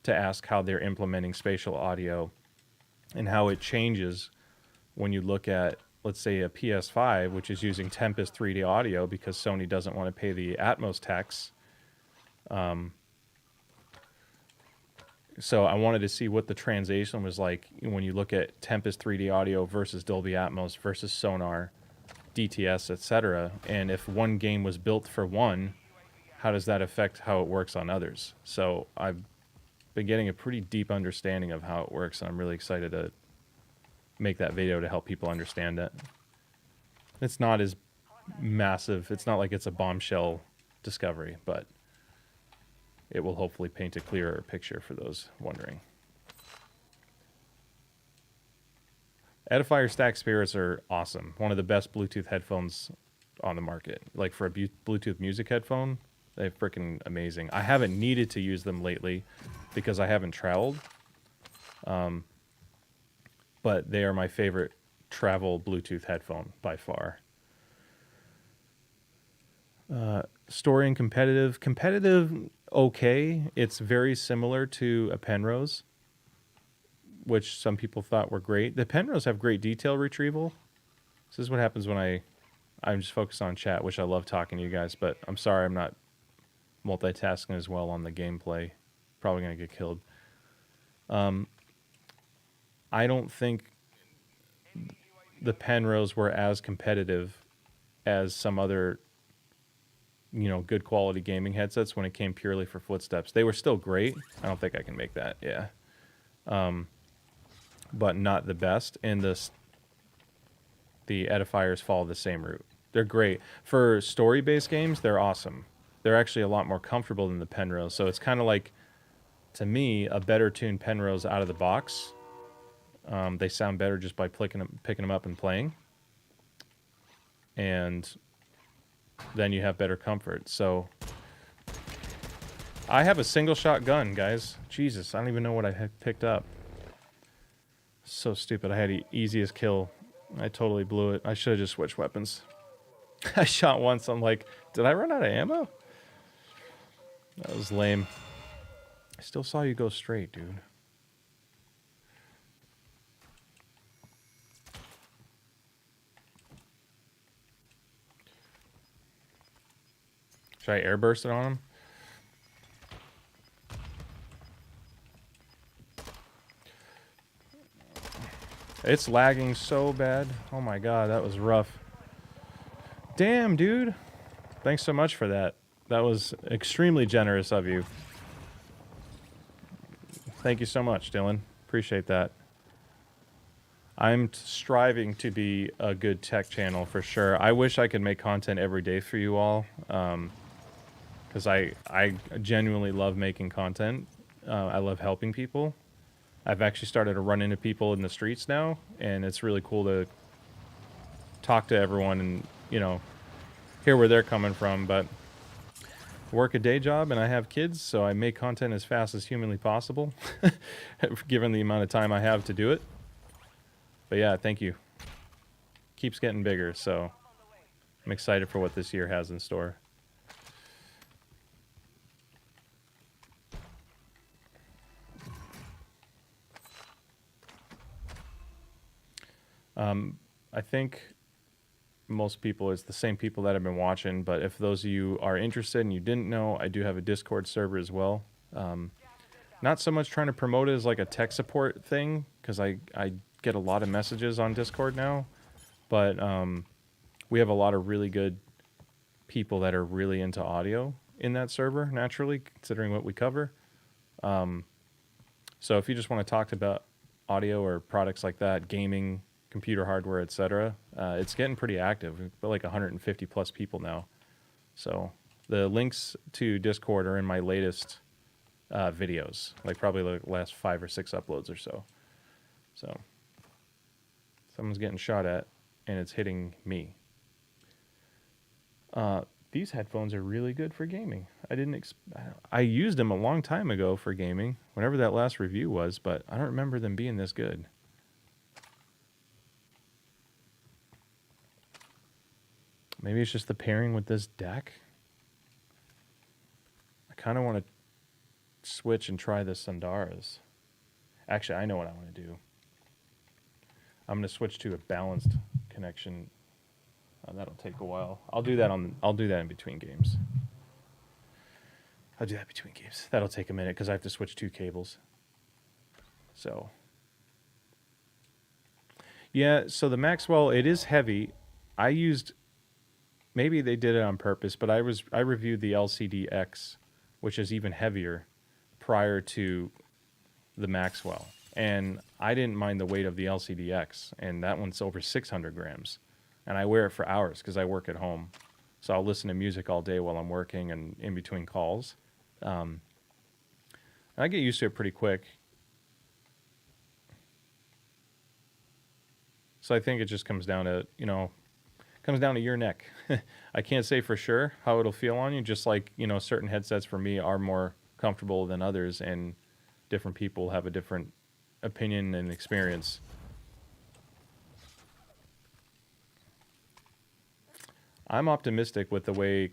to ask how they're implementing spatial audio and how it changes when you look at, let's say, a PS5, which is using Tempest 3D audio because Sony doesn't want to pay the Atmos tax. So I wanted to see what the translation was like when you look at Tempest 3D audio versus Dolby Atmos versus Sonar, DTS, etc. And if one game was built for one, how does that affect how it works on others? So I've been getting a pretty deep understanding of how it works, and I'm really excited to make that video to help people understand it. It's not as massive. It's not like it's a bombshell discovery, but it will hopefully paint a clearer picture for those wondering. Edifier Stack Spirits are awesome. One of the best Bluetooth headphones on the market. Like for a Bluetooth music headphone, they're freaking amazing. I haven't needed to use them lately because I haven't traveled. But they are my favorite travel Bluetooth headphone by far. Story and competitive. Competitive, okay. It's very similar to a Penrose, which some people thought were great. The Penrose have great detail retrieval. This is what happens when I'm just focused on chat, which I love talking to you guys, but I'm sorry I'm not multitasking as well on the gameplay. Probably going to get killed. I don't think the Penrose were as competitive as some other, good quality gaming headsets when it came purely for footsteps. They were still great. I don't think I can make that, yeah. But not the best. And the edifiers follow the same route. They're great. For story-based games, they're awesome. They're actually a lot more comfortable than the Penrose. So it's kind of like, to me, a better tuned Penrose out of the box. They sound better just by picking them up and playing. And then you have better comfort. So I have a single shot gun, guys. Jesus, I don't even know what I had picked up. So stupid. I had the easiest kill. I totally blew it. I should have just switched weapons. I shot once. I'm like, did I run out of ammo? That was lame. I still saw you go straight, dude. Should I airburst it on him? It's lagging so bad. Oh my god, that was rough. Damn, dude. Thanks so much for that. That was extremely generous of you. Thank you so much, Dylan. Appreciate that. I'm striving to be a good tech channel for sure. I wish I could make content every day for you all. Because I genuinely love making content. I love helping people. I've actually started to run into people in the streets now, and it's really cool to talk to everyone and, hear where they're coming from. But I work a day job and I have kids, so I make content as fast as humanly possible, given the amount of time I have to do it. But yeah, thank you. Keeps getting bigger, so I'm excited for what this year has in store. I think most people, it's the same people that have been watching, but if those of you are interested and you didn't know, I do have a Discord server as well. Not so much trying to promote it as like a tech support thing, because I get a lot of messages on Discord now, but we have a lot of really good people that are really into audio in that server, naturally, considering what we cover. So if you just want to talk about audio or products like that, gaming, computer hardware, etc., it's getting pretty active. We've got like 150 plus people now. So the links to Discord are in my latest videos, like probably the last 5 or 6 uploads or so. So someone's getting shot at, and it's hitting me. These headphones are really good for gaming. I used them a long time ago for gaming, whenever that last review was, but I don't remember them being this good. Maybe it's just the pairing with this deck. I kind of want to switch and try the Sundaras. Actually, I know what I want to do. I'm going to switch to a balanced connection. That'll take a while. I'll do that in between games. That'll take a minute because I have to switch 2 cables. So yeah, so the Maxwell, it is heavy. Maybe they did it on purpose, but I reviewed the LCD-X, which is even heavier, prior to the Maxwell. And I didn't mind the weight of the LCD-X, and that one's over 600 grams. And I wear it for hours because I work at home. So I'll listen to music all day while I'm working and in between calls. I get used to it pretty quick. So I think it just comes down to, comes down to your neck. I can't say for sure how it'll feel on you, just like, certain headsets for me are more comfortable than others, and different people have a different opinion and experience. I'm optimistic with the way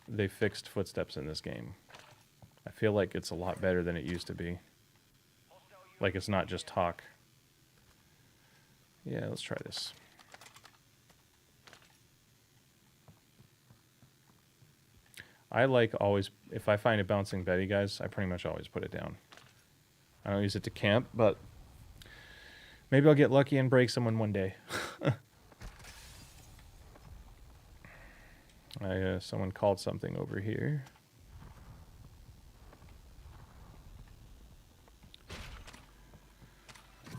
they fixed footsteps in this game. I feel like it's a lot better than it used to be. Like it's not just talk. Yeah, let's try this. I like always, if I find a bouncing Betty, guys, I pretty much always put it down. I don't use it to camp, but maybe I'll get lucky and break someone one day. Someone called something over here.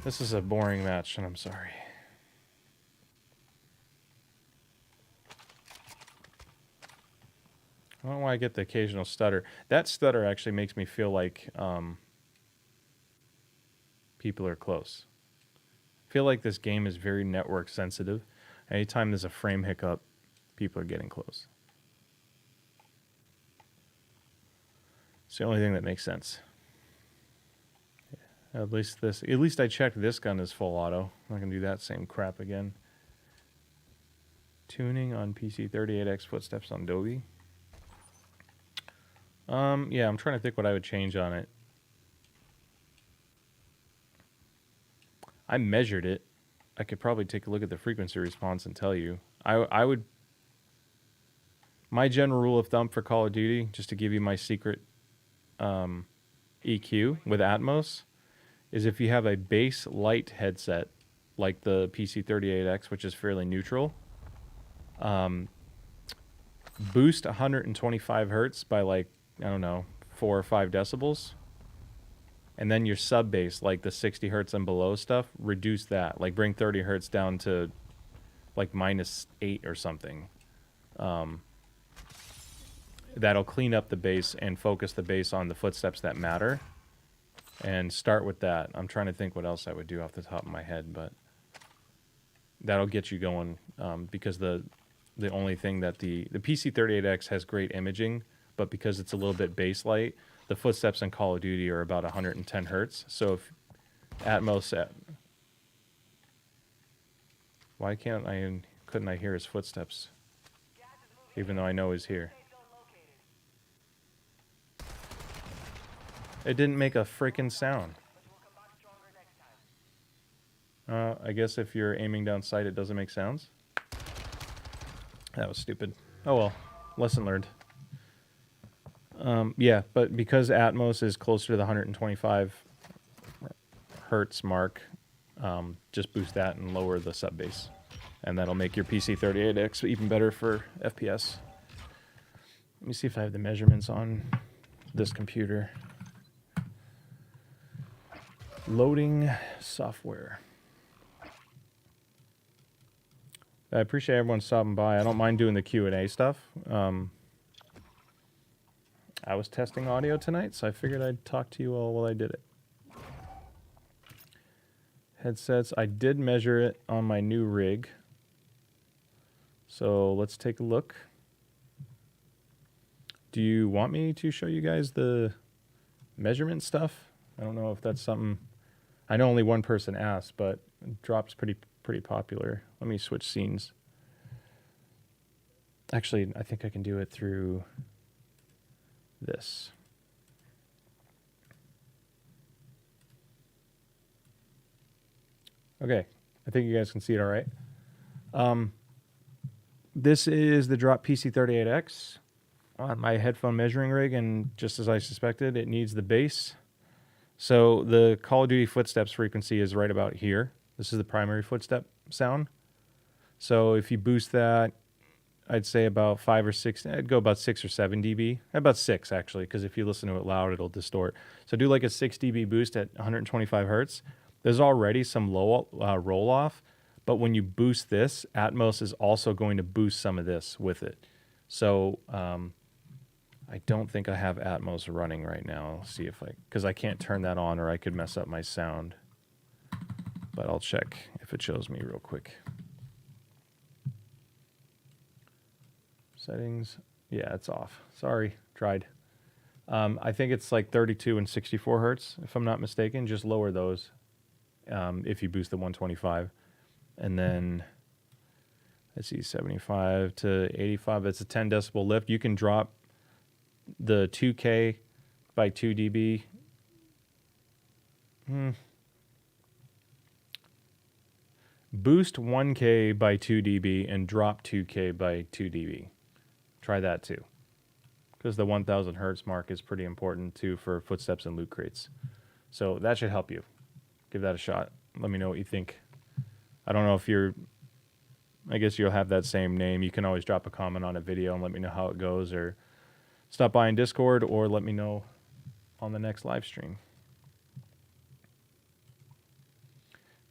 This is a boring match, and I'm sorry. I don't know why I get the occasional stutter. That stutter actually makes me feel like people are close. I feel like this game is very network sensitive. Anytime there's a frame hiccup, people are getting close. It's the only thing that makes sense. Yeah, at least I checked this gun is full auto. I'm not gonna do that same crap again. Tuning on PC 38X footsteps on Dolby. Yeah, I'm trying to think what I would change on it. I measured it. I could probably take a look at the frequency response and tell you. I would. My general rule of thumb for Call of Duty, just to give you my secret EQ with Atmos, is if you have a bass light headset like the PC38X, which is fairly neutral, boost 125 hertz by like, I don't know, 4 or 5 decibels. And then your sub bass, like the 60 hertz and below stuff, reduce that. Like bring 30 hertz down to like -8 or something. That'll clean up the bass and focus the bass on the footsteps that matter. And start with that. I'm trying to think what else I would do off the top of my head, but that'll get you going, because the only thing that the PC38X has great imaging, but because it's a little bit bass light, the footsteps in Call of Duty are about 110 hertz. So if Atmos why couldn't I hear his footsteps? Even though I know he's here. It didn't make a freaking sound. I guess if you're aiming down sight, it doesn't make sounds. That was stupid. Oh well, lesson learned. Yeah, but because Atmos is closer to the 125 hertz mark, just boost that and lower the sub bass, and that'll make your PC38X even better for FPS. Let me see if I have the measurements on this computer. Loading software. I appreciate everyone stopping by. I don't mind doing the Q&A stuff. I was testing audio tonight, so I figured I'd talk to you all while I did it. Headsets. I did measure it on my new rig. So let's take a look. Do you want me to show you guys the measurement stuff? I don't know if that's something... I know only one person asked, but drop's pretty popular. Let me switch scenes. Actually, I think I can do it through this. Okay, I think you guys can see it all right. This is the drop PC38X on my headphone measuring rig, and just as I suspected, it needs the bass. So the Call of Duty footsteps frequency is right about here. This is the primary footstep sound. So if you boost that, I'd say about 5 or 6, I'd go about 6 or 7 dB. About 6 actually, because if you listen to it loud, it'll distort. So do like a 6 dB boost at 125 hertz. There's already some low roll off, but when you boost this, Atmos is also going to boost some of this with it. So I don't think I have Atmos running right now. I'll see if because I can't turn that on or I could mess up my sound. but I'll check if it shows me real quick. Settings. Yeah, it's off. Sorry, tried. I think it's like 32 and 64 hertz, if I'm not mistaken. Just lower those if you boost the 125. And then, let's see, 75 to 85. That's a 10 decibel lift. You can drop the 2K by 2 dB. Boost 1K by 2 dB and drop 2K by 2 dB. Try that too. Because the 1000 hertz mark is pretty important too for footsteps and loot crates. So that should help you. Give that a shot. Let me know what you think. I don't know if you're, I guess you'll have that same name. You can always drop a comment on a video and let me know how it goes, or stop by in Discord, or let me know on the next live stream.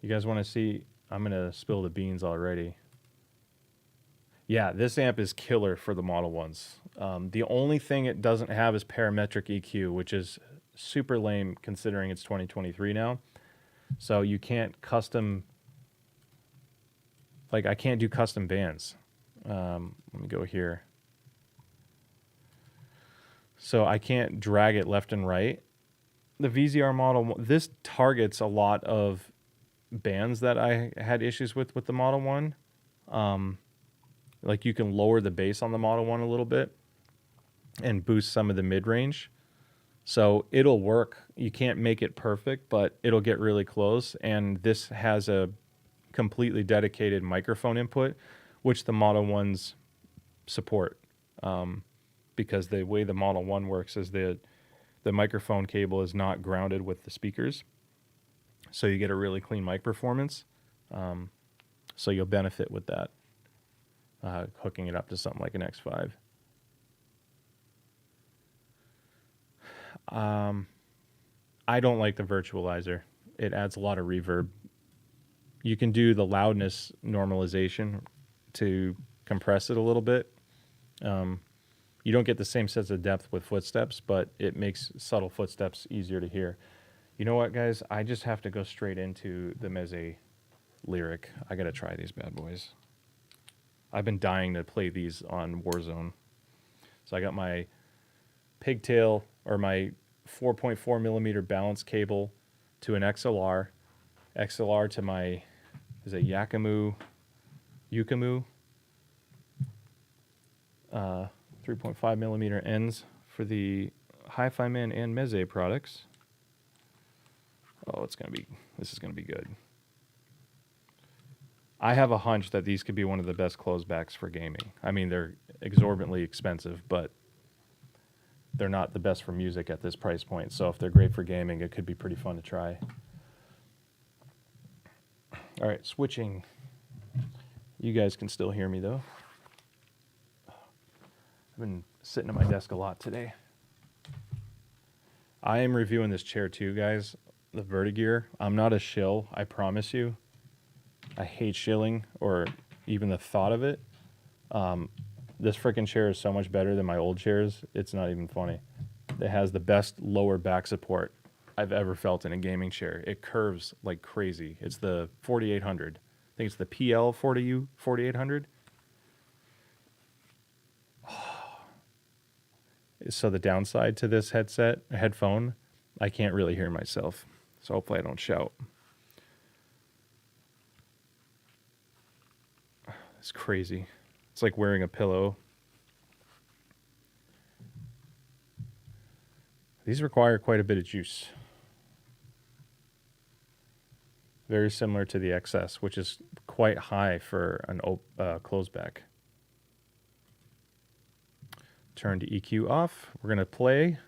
You guys want to see, I'm going to spill the beans already. Yeah, this amp is killer for the Model 1s. The only thing it doesn't have is parametric EQ, which is super lame considering it's 2023 now. So you can't custom, like I can't do custom bands. Let me go here. So I can't drag it left and right. The VZR Model, this targets a lot of bands that I had issues with the Model 1. Like you can lower the bass on the Model 1 a little bit and boost some of the mid-range. So it'll work. You can't make it perfect, but it'll get really close. And this has a completely dedicated microphone input, which the Model 1s support. Because the way the Model 1 works is the microphone cable is not grounded with the speakers. So you get a really clean mic performance. So you'll benefit with that. Hooking it up to something like an X5. I don't like the virtualizer. It adds a lot of reverb. You can do the loudness normalization to compress it a little bit. You don't get the same sense of depth with footsteps, but it makes subtle footsteps easier to hear. You know what, guys? I just have to go straight into the Meze lyric. I got to try these bad boys. I've been dying to play these on Warzone. So I got my pigtail, or my 4.4 millimeter balance cable to an XLR to my, is it Yukamu, 3.5 millimeter ends for the Hi-Fi Man and Meze products. Oh, this is gonna be good. I have a hunch that these could be one of the best closebacks for gaming. I mean, they're exorbitantly expensive, but they're not the best for music at this price point. So if they're great for gaming, it could be pretty fun to try. All right, switching. You guys can still hear me, though. I've been sitting at my desk a lot today. I am reviewing this chair too, guys. The Vertigear. I'm not a shill, I promise you. I hate shilling, or even the thought of it. This freaking chair is so much better than my old chairs. It's not even funny. It has the best lower back support I've ever felt in a gaming chair. It curves like crazy. It's the 4800. I think it's the PL 4800. So the downside to this headphone, I can't really hear myself. So hopefully I don't shout. It's crazy. It's like wearing a pillow. These require quite a bit of juice. Very similar to the XS, which is quite high for an closeback. Turn to EQ off. We're going to play.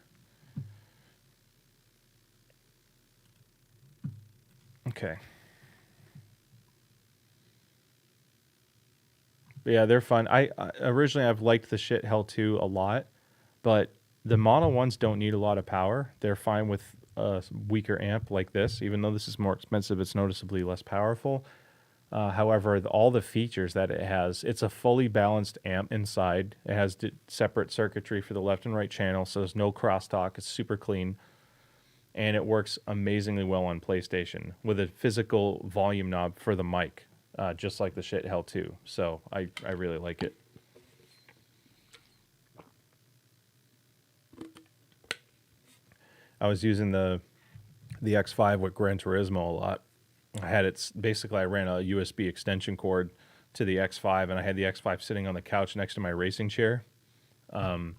Okay. But yeah, they're fun. I originally I've liked the Shit Hell 2 a lot, but the Model 1s don't need a lot of power. They're fine with a weaker amp like this. Even though this is more expensive, it's noticeably less powerful. However, all the features that it has, it's a fully balanced amp inside. It has separate circuitry for the left and right channel, so there's no crosstalk. It's super clean. and it works amazingly well on PlayStation with a physical volume knob for the mic, just like the shit Hell 2. So I really like it. I was using the X5 with Gran Turismo a lot. I had it basically. I ran a USB extension cord to the X5, and I had the X5 sitting on the couch next to my racing chair. And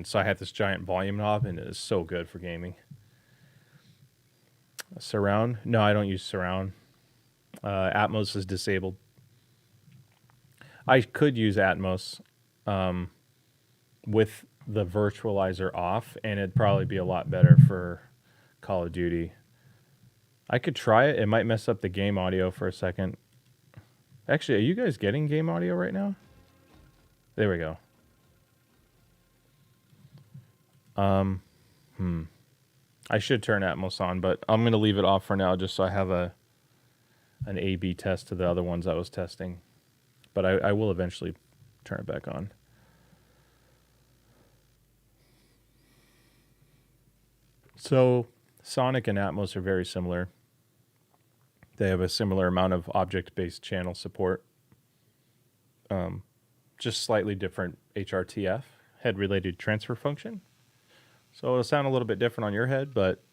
so I had this giant volume knob, and it is so good for gaming. Surround? No, I don't use surround. Atmos is disabled. I could use Atmos with the virtualizer off, and it'd probably be a lot better for Call of Duty. I could try it. It might mess up the game audio for a second. Actually, are you guys getting game audio right now? There we go. I should turn Atmos on, but I'm going to leave it off for now just so I have an A/B test to the other ones I was testing. But I will eventually turn it back on. So Sonic and Atmos are very similar. They have a similar amount of object-based channel support. Just slightly different HRTF, head-related transfer function. So it'll sound a little bit different on your head, but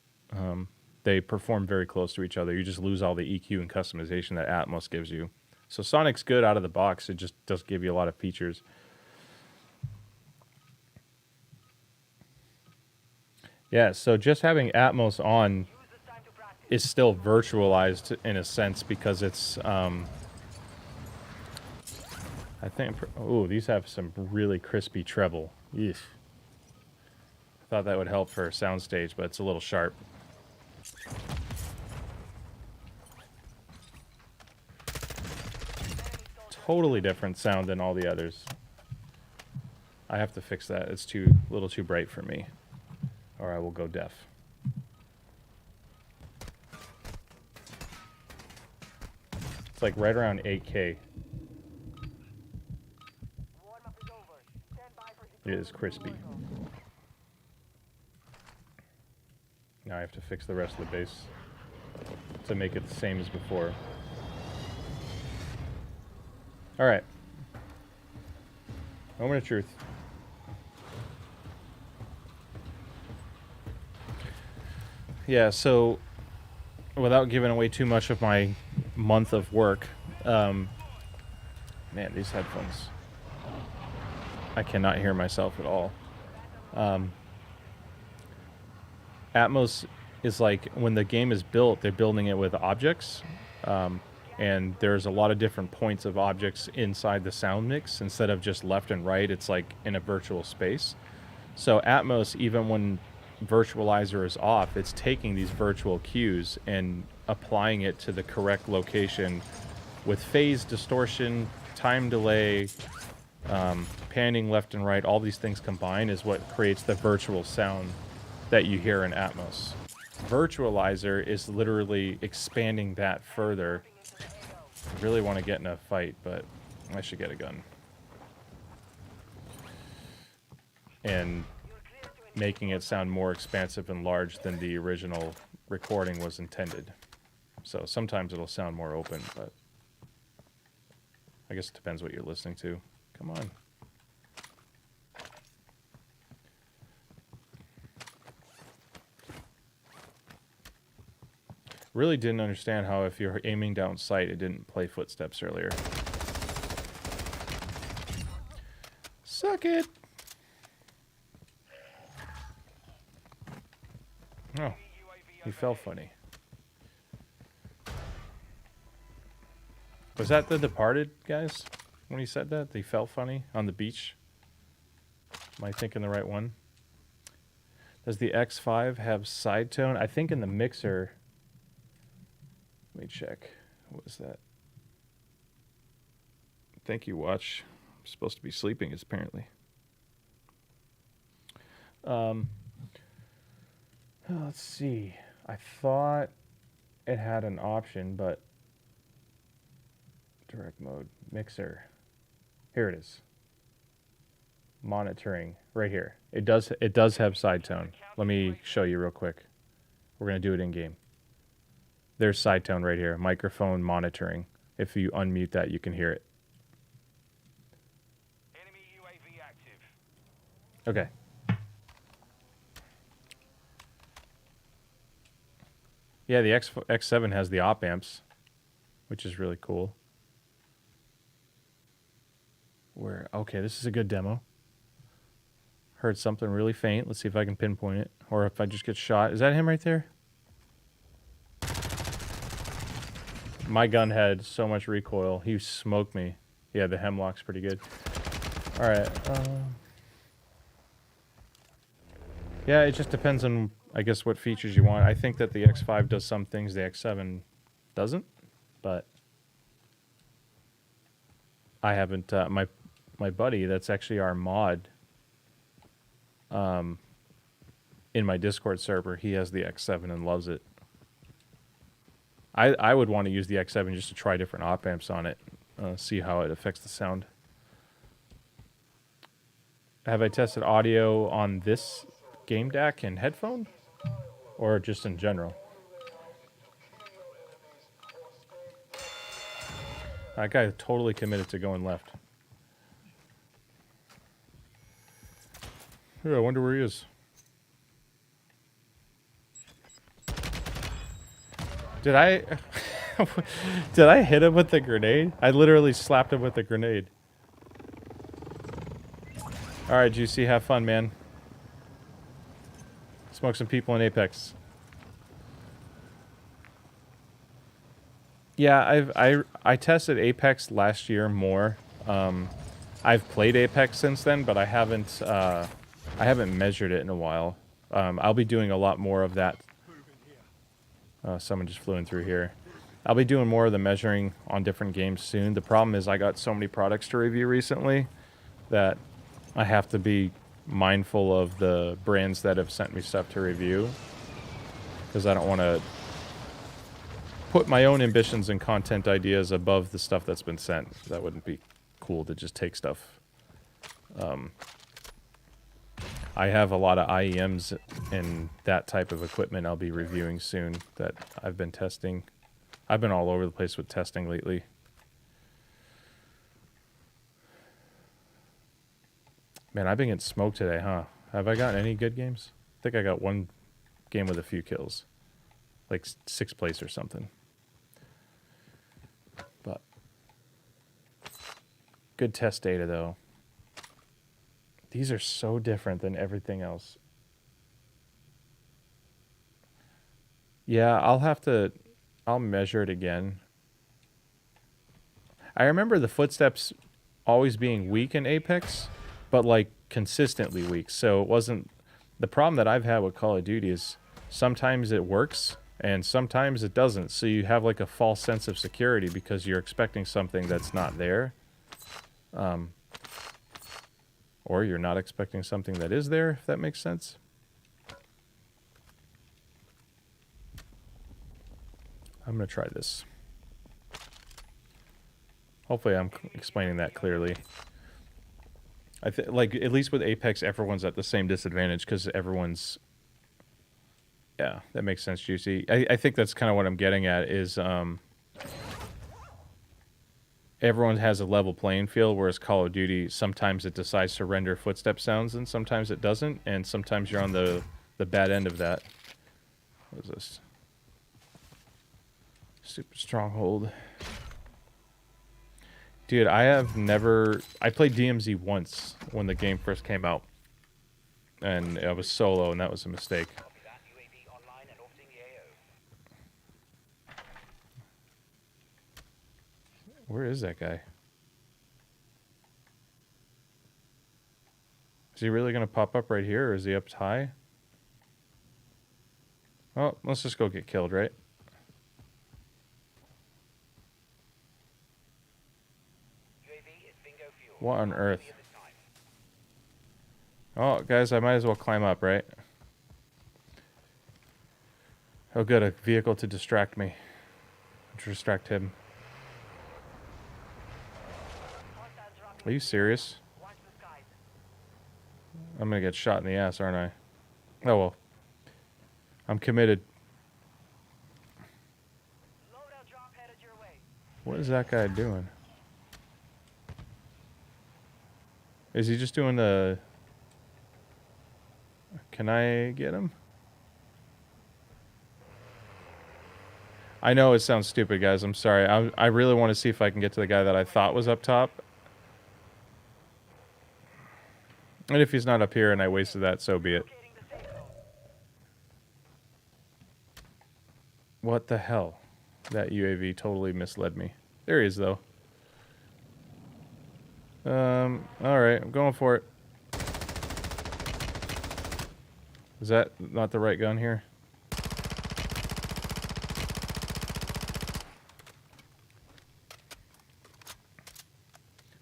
they perform very close to each other. You just lose all the EQ and customization that Atmos gives you. So Sonic's good out of the box. It just does give you a lot of features. Yeah, so just having Atmos on is still virtualized in a sense because it's... I think... Oh, these have some really crispy treble. Eesh. Thought that would help for a soundstage, but it's a little sharp. Totally different sound than all the others. I have to fix that. It's a little too bright for me, or I will go deaf. It's like right around 8K. It is crispy. Now I have to fix the rest of the bass to make it the same as before. Alright. Moment of truth. Yeah, so without giving away too much of my month of work, man, these headphones. I cannot hear myself at all. Atmos is like when the game is built, they're building it with objects. And there's a lot of different points of objects inside the sound mix. Instead of just left and right, it's like in a virtual space. So Atmos, even when virtualizer is off, it's taking these virtual cues and applying it to the correct location with phase distortion, time delay, panning left and right. All these things combined is what creates the virtual sound that you hear in Atmos. Virtualizer is literally expanding that further. I really want to get in a fight, but I should get a gun. And making it sound more expansive and large than the original recording was intended. So sometimes it'll sound more open, but I guess it depends what you're listening to. Come on. Really didn't understand how if you're aiming down sight, it didn't play footsteps earlier. Suck it! Oh, he fell funny. Was that The Departed, guys? When he said that? He fell funny on the beach? Am I thinking the right one? Does the X5 have side tone? I think in the mixer... Let me check. What was that? Thank you, Watch. I'm supposed to be sleeping, apparently. Let's see. I thought it had an option, but direct mode, mixer. Here it is. Monitoring, right here. It does have side tone. Let me show you real quick. We're going to do it in game. There's side tone right here. Microphone monitoring. If you unmute that, you can hear it. Enemy UAV active. Okay. Yeah, the X7 has the op amps, which is really cool. Okay, this is a good demo. Heard something really faint. Let's see if I can pinpoint it. Or if I just get shot. Is that him right there? My gun had so much recoil. He smoked me. Yeah, the hemlock's pretty good. Alright. Yeah, it just depends on, I guess, what features you want. I think that the X5 does some things the X7 doesn't. But I haven't... my buddy, that's actually our mod... in my Discord server, he has the X7 and loves it. I would want to use the X7 just to try different op amps on it, see how it affects the sound. Have I tested audio on this game DAC and headphone, or just in general? That guy totally committed to going left. Yeah, I wonder where he is. Did I did I hit him with the grenade? I literally slapped him with the grenade. Alright, Juicy, have fun, man. Smoke some people in Apex. Yeah, I tested Apex last year more. I've played Apex since then, but I haven't measured it in a while. I'll be doing a lot more of that. Someone just flew in through here. I'll be doing more of the measuring on different games soon. The problem is I got so many products to review recently that I have to be mindful of the brands that have sent me stuff to review, because I don't want to put my own ambitions and content ideas above the stuff that's been sent. That wouldn't be cool to just take stuff. I have a lot of IEMs and that type of equipment I'll be reviewing soon that I've been testing. I've been all over the place with testing lately. Man, I've been getting smoked today, huh? Have I gotten any good games? I think I got one game with a few kills. Like 6th place or something. But good test data, though. These are so different than everything else. Yeah, I'll measure it again. I remember the footsteps always being weak in Apex, but like consistently weak. So it wasn't... The problem that I've had with Call of Duty is sometimes it works and sometimes it doesn't. So you have like a false sense of security because you're expecting something that's not there. Or you're not expecting something that is there, if that makes sense. I'm going to try this. Hopefully I'm explaining that clearly. I think, like, at least with Apex, everyone's at the same disadvantage because everyone's... Yeah, that makes sense, Juicy. I think that's kind of what I'm getting at is... everyone has a level playing field, whereas Call of Duty, sometimes it decides to render footstep sounds and sometimes it doesn't, and sometimes you're on the bad end of that. What is this? Super Stronghold. Dude, I played DMZ once when the game first came out, and I was solo, and that was a mistake. Where is that guy? Is he really going to pop up right here, or is he up high? Well, let's just go get killed, right? What on earth? Oh, guys, I might as well climb up, right? Oh, good, a vehicle to distract me. To distract him. Are you serious? I'm gonna get shot in the ass, aren't I? Oh well. I'm committed. What is that guy doing? Is he just doing the... Can I get him? I know it sounds stupid, guys. I'm sorry. I really want to see if I can get to the guy that I thought was up top. And if he's not up here and I wasted that, so be it. What the hell? That UAV totally misled me. There he is, though. Alright, I'm going for it. Is that not the right gun here?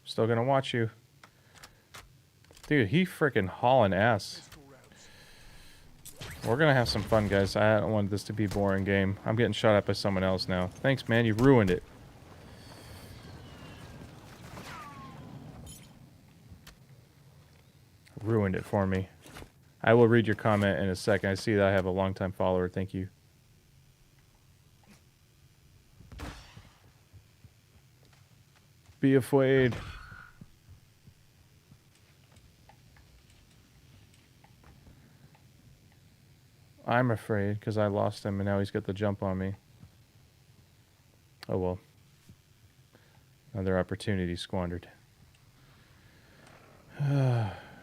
Still gonna watch you. Dude, he freaking hauling ass. We're gonna have some fun, guys. I don't want this to be a boring game. I'm getting shot at by someone else now. Thanks, man. You ruined it. Ruined it for me. I will read your comment in a second. I see that I have a longtime follower. Thank you. Be afraid. I'm afraid because I lost him and now he's got the jump on me. Oh well. Another opportunity squandered.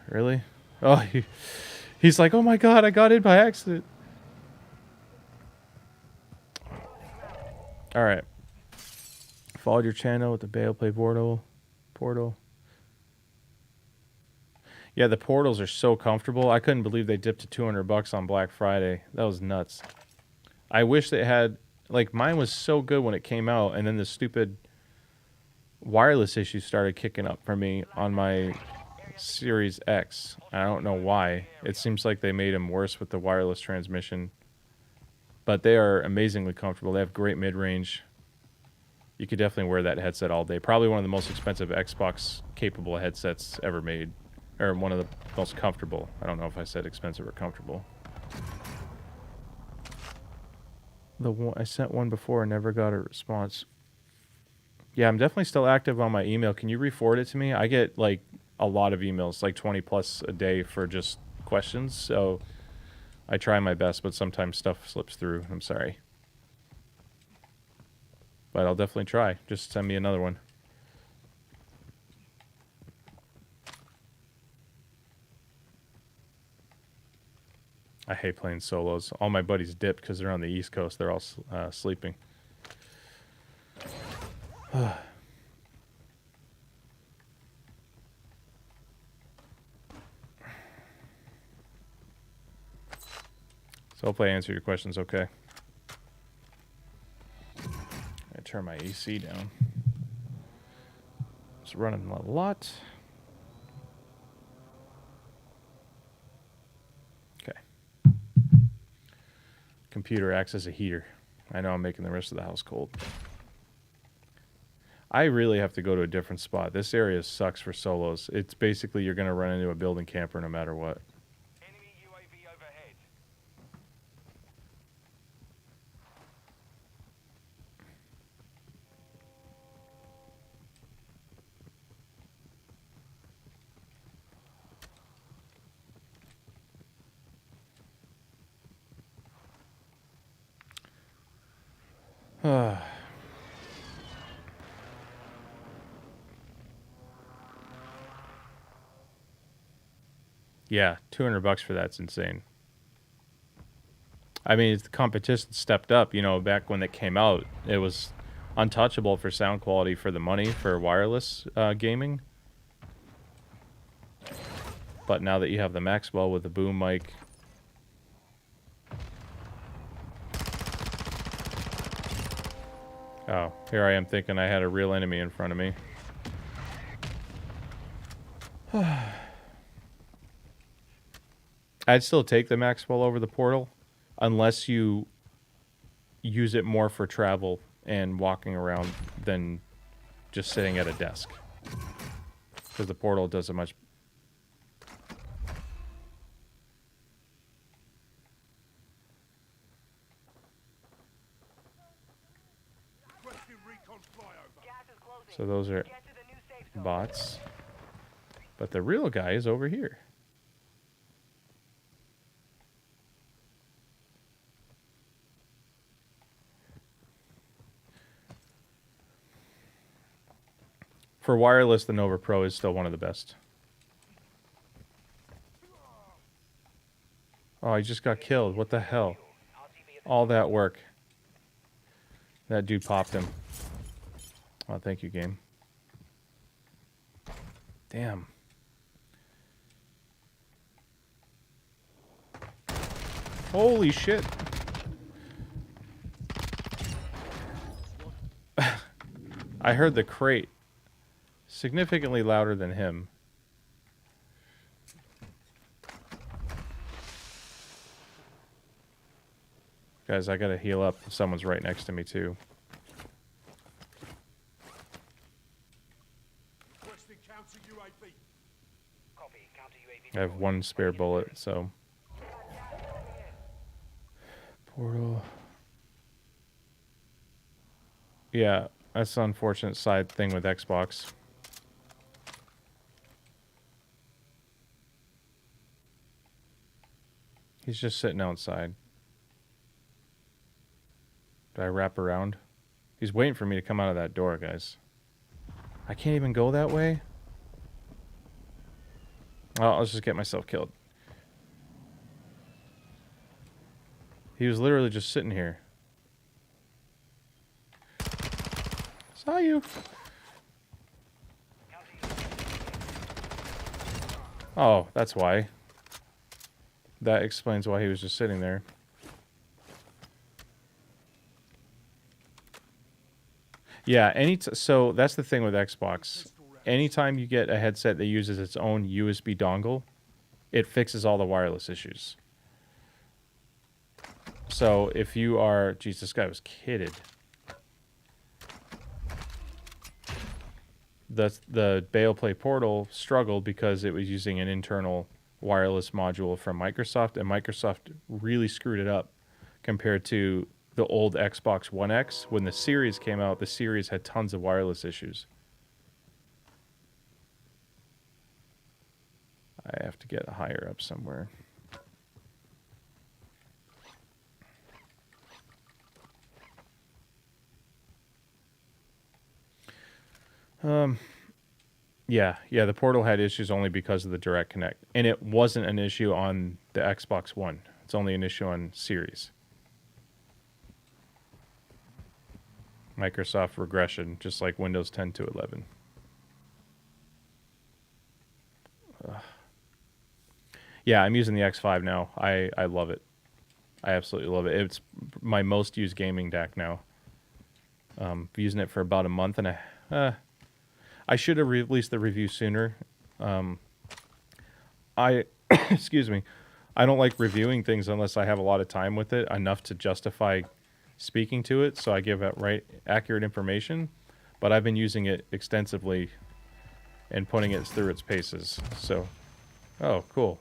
Really? Oh, he's like, oh my god, I got in by accident. Alright. Followed your channel with the Bale Play Portal. Yeah, the portals are so comfortable. I couldn't believe they dipped to $200 on Black Friday. That was nuts. I wish they had... Like, mine was so good when it came out, and then the stupid wireless issues started kicking up for me on my Series X. I don't know why. It seems like they made them worse with the wireless transmission. But they are amazingly comfortable. They have great mid-range. You could definitely wear that headset all day. Probably one of the most expensive Xbox-capable headsets ever made. Or one of the most comfortable. I don't know if I said expensive or comfortable. I sent one before and never got a response. Yeah, I'm definitely still active on my email. Can you re-forward it to me? I get, like, a lot of emails, like 20 plus a day for just questions. So I try my best, but sometimes stuff slips through. I'm sorry. But I'll definitely try. Just send me another one. I hate playing solos. All my buddies dipped because they're on the East Coast. They're all sleeping. So hopefully I answer your questions okay. I turn my AC down. It's running a lot. Okay. Computer acts as a heater. I know I'm making the rest of the house cold. I really have to go to a different spot. This area sucks for solos. It's basically you're going to run into a building camper no matter what. Enemy UAV overhead. Yeah, $200 for that's insane. I mean, the competition stepped up. You know, back when it came out, it was untouchable for sound quality for the money for wireless gaming. But now that you have the Maxwell with the boom mic, oh, here I am thinking I had a real enemy in front of me. I'd still take the Maxwell over the portal unless you use it more for travel and walking around than just sitting at a desk. Because the portal does a much... Requesting recon flyover. So those are Get to the new safe zone. bots. But the real guy is over here. For wireless, the Nova Pro is still one of the best. Oh, I just got killed. What the hell? All that work. That dude popped him. Oh, thank you, game. Damn. Holy shit. I heard the crate significantly louder than him. Guys, I gotta heal up. Someone's right next to me, too. Copy. Counter UAV. I have one spare bullet, so... Portal... Yeah, that's the unfortunate side thing with Xbox. He's just sitting outside. Do I wrap around? He's waiting for me to come out of that door, guys. I can't even go that way? Oh, I'll just get myself killed. He was literally just sitting here. Saw you. Oh, that's why. That explains why he was just sitting there. Yeah, so that's the thing with Xbox. Anytime you get a headset that uses its own USB dongle, it fixes all the wireless issues. So if you are... Jeez, this guy was kitted. The Baleplay Portal struggled because it was using an internal wireless module from Microsoft, and Microsoft really screwed it up compared to the old Xbox One X. When the Series came out, the Series had tons of wireless issues. I have to get higher up somewhere. Yeah, the Portal had issues only because of the Direct Connect. And it wasn't an issue on the Xbox One. It's only an issue on Series. Microsoft regression, just like Windows 10 to 11. Yeah, I'm using the X5 now. I love it. I absolutely love it. It's my most used gaming DAC now. Been using it for about a month and I should have released the review sooner. Excuse me. I don't like reviewing things unless I have a lot of time with it, enough to justify speaking to it, so I give out accurate information. But I've been using it extensively and putting it through its paces. So, oh, cool.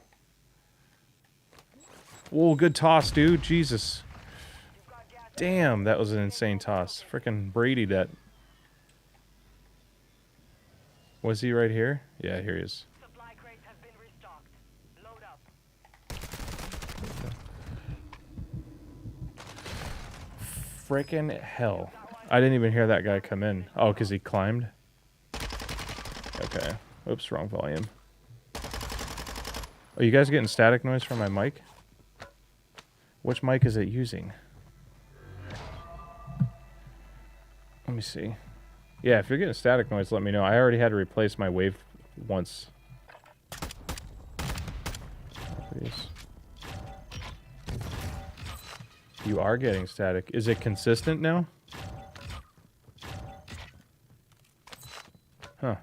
Whoa, good toss, dude. Jesus. Damn, that was an insane toss. Frickin' Brady that. Was he right here? Yeah, here he is. Supply crates have been restocked. Load up. Frickin' hell. I didn't even hear that guy come in. Oh, because he climbed? Okay. Oops, wrong volume. Are you guys getting static noise from my mic? Which mic is it using? Let me see. Yeah, if you're getting static noise, let me know. I already had to replace my wave once. Please. You are getting static. Is it consistent now? Huh.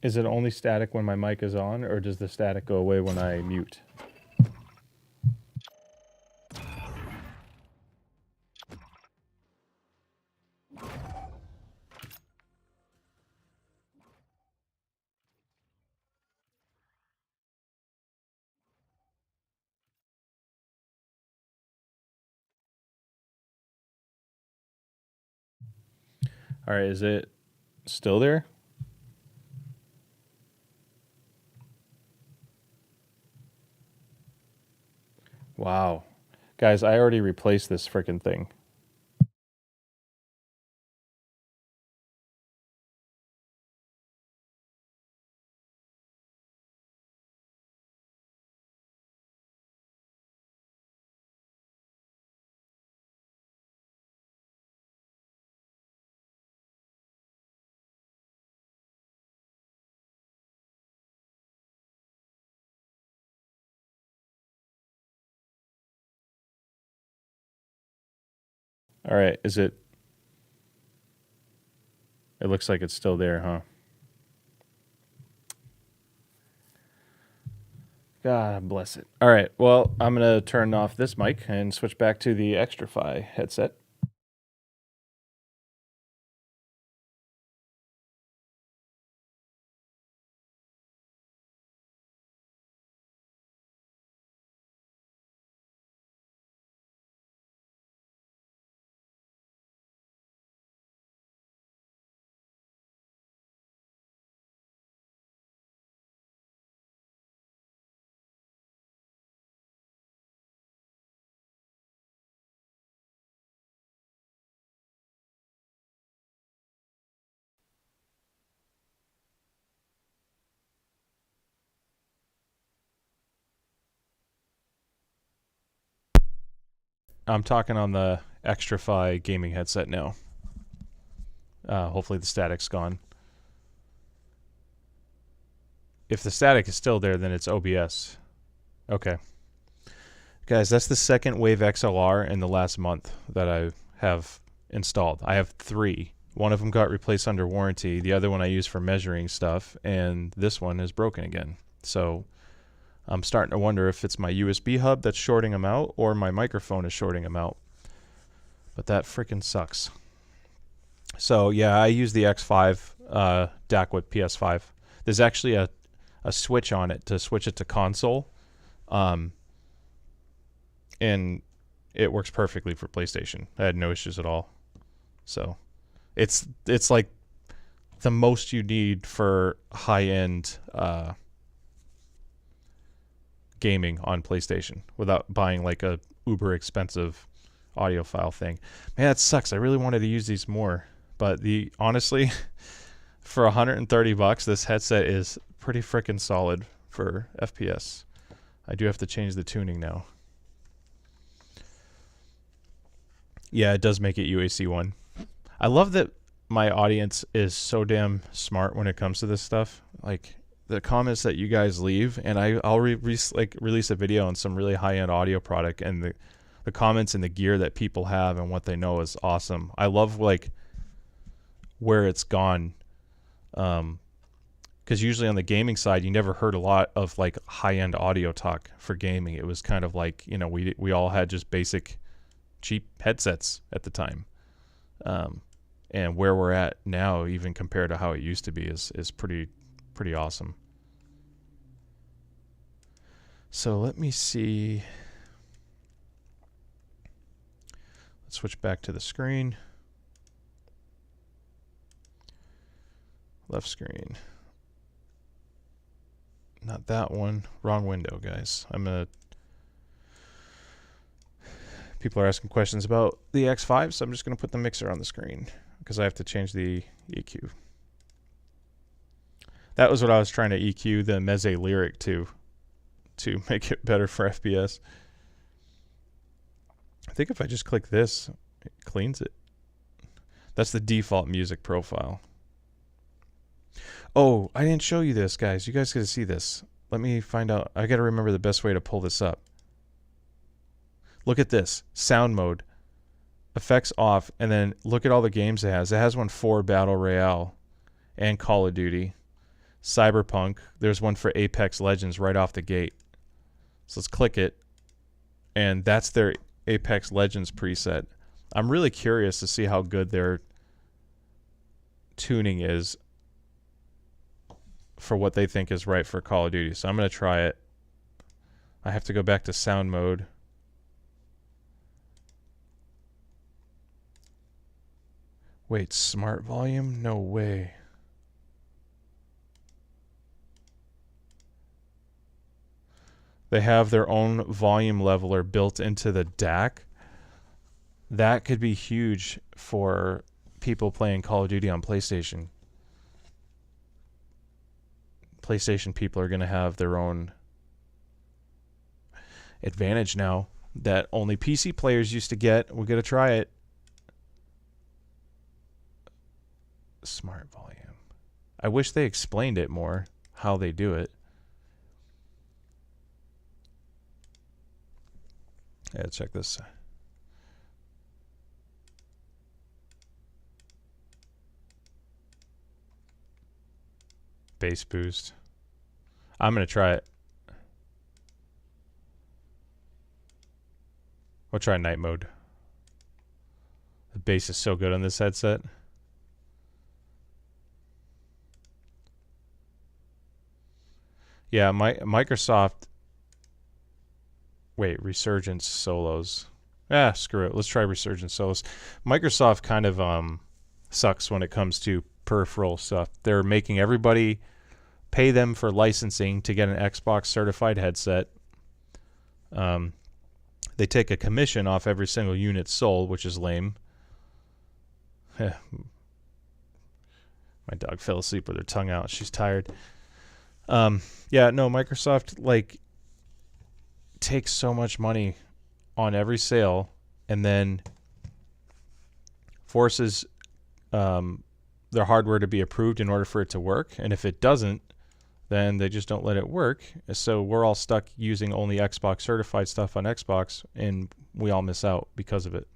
Is it only static when my mic is on, or does the static go away when I mute? All right, is it still there? Wow. Guys, I already replaced this freaking thing. All right, is it? It looks like it's still there, huh? God bless it. All right, well, I'm going to turn off this mic and switch back to the Extrafy headset. I'm talking on the Extrafy gaming headset now. Hopefully the static's gone. If the static is still there, then it's OBS. Okay. Guys, that's the second Wave XLR in the last month that I have installed. I have 3. One of them got replaced under warranty. The other one I use for measuring stuff. And this one is broken again. So I'm starting to wonder if it's my USB hub that's shorting them out or my microphone is shorting them out. But that freaking sucks. So yeah, I use the X5 DAC with PS5. There's actually a switch on it to switch it to console. And it works perfectly for PlayStation. I had no issues at all. So it's like the most you need for high-end gaming on PlayStation without buying like a uber expensive audiophile thing. Man, that sucks. I really wanted to use these more, but honestly, for $130, this headset is pretty freaking solid for FPS. I do have to change the tuning now. Yeah, it does make it UAC 1. I love that my audience is so damn smart when it comes to this stuff. Like the comments that you guys leave, and I'll release a video on some really high-end audio product, and the comments and the gear that people have and what they know is awesome. I love like where it's gone, because usually on the gaming side, you never heard a lot of like high-end audio talk for gaming. It was kind of like, you know, we all had just basic cheap headsets at the time. And where we're at now, even compared to how it used to be, is pretty awesome. So let me see. Let's switch back to the screen. Left screen. Not that one. Wrong window, guys. People are asking questions about the X5, so I'm just going to put the mixer on the screen because I have to change the EQ. That was what I was trying to EQ the Meze Lyric to make it better for FPS. I think if I just click this, it cleans it. That's the default music profile. Oh, I didn't show you this, guys. You guys got to see this. Let me find out. I got to remember the best way to pull this up. Look at this. Sound mode. Effects off. And then look at all the games it has. It has one for Battle Royale and Call of Duty. Cyberpunk. There's one for Apex Legends right off the gate. So let's click it. And that's their Apex Legends preset. I'm really curious to see how good their tuning is for what they think is right for Call of Duty. So I'm going to try it. I have to go back to sound mode. Wait, smart volume? No way. They have their own volume leveler built into the DAC. That could be huge for people playing Call of Duty on PlayStation. PlayStation people are going to have their own advantage now that only PC players used to get. We're going to try it. Smart volume. I wish they explained it more, how they do it. Yeah, check this. Bass boost. I'm going to try it. We'll try night mode. The bass is so good on this headset. Yeah, Microsoft. Wait, Resurgence solos. Screw it. Let's try Resurgence solos. Microsoft kind of sucks when it comes to peripheral stuff. They're making everybody pay them for licensing to get an Xbox certified headset. They take a commission off every single unit sold, which is lame. My dog fell asleep with her tongue out. She's tired. Yeah, no, Microsoft takes so much money on every sale and then forces their hardware to be approved in order for it to work. And if it doesn't, then they just don't let it work. So we're all stuck using only Xbox certified stuff on Xbox, and we all miss out because of it.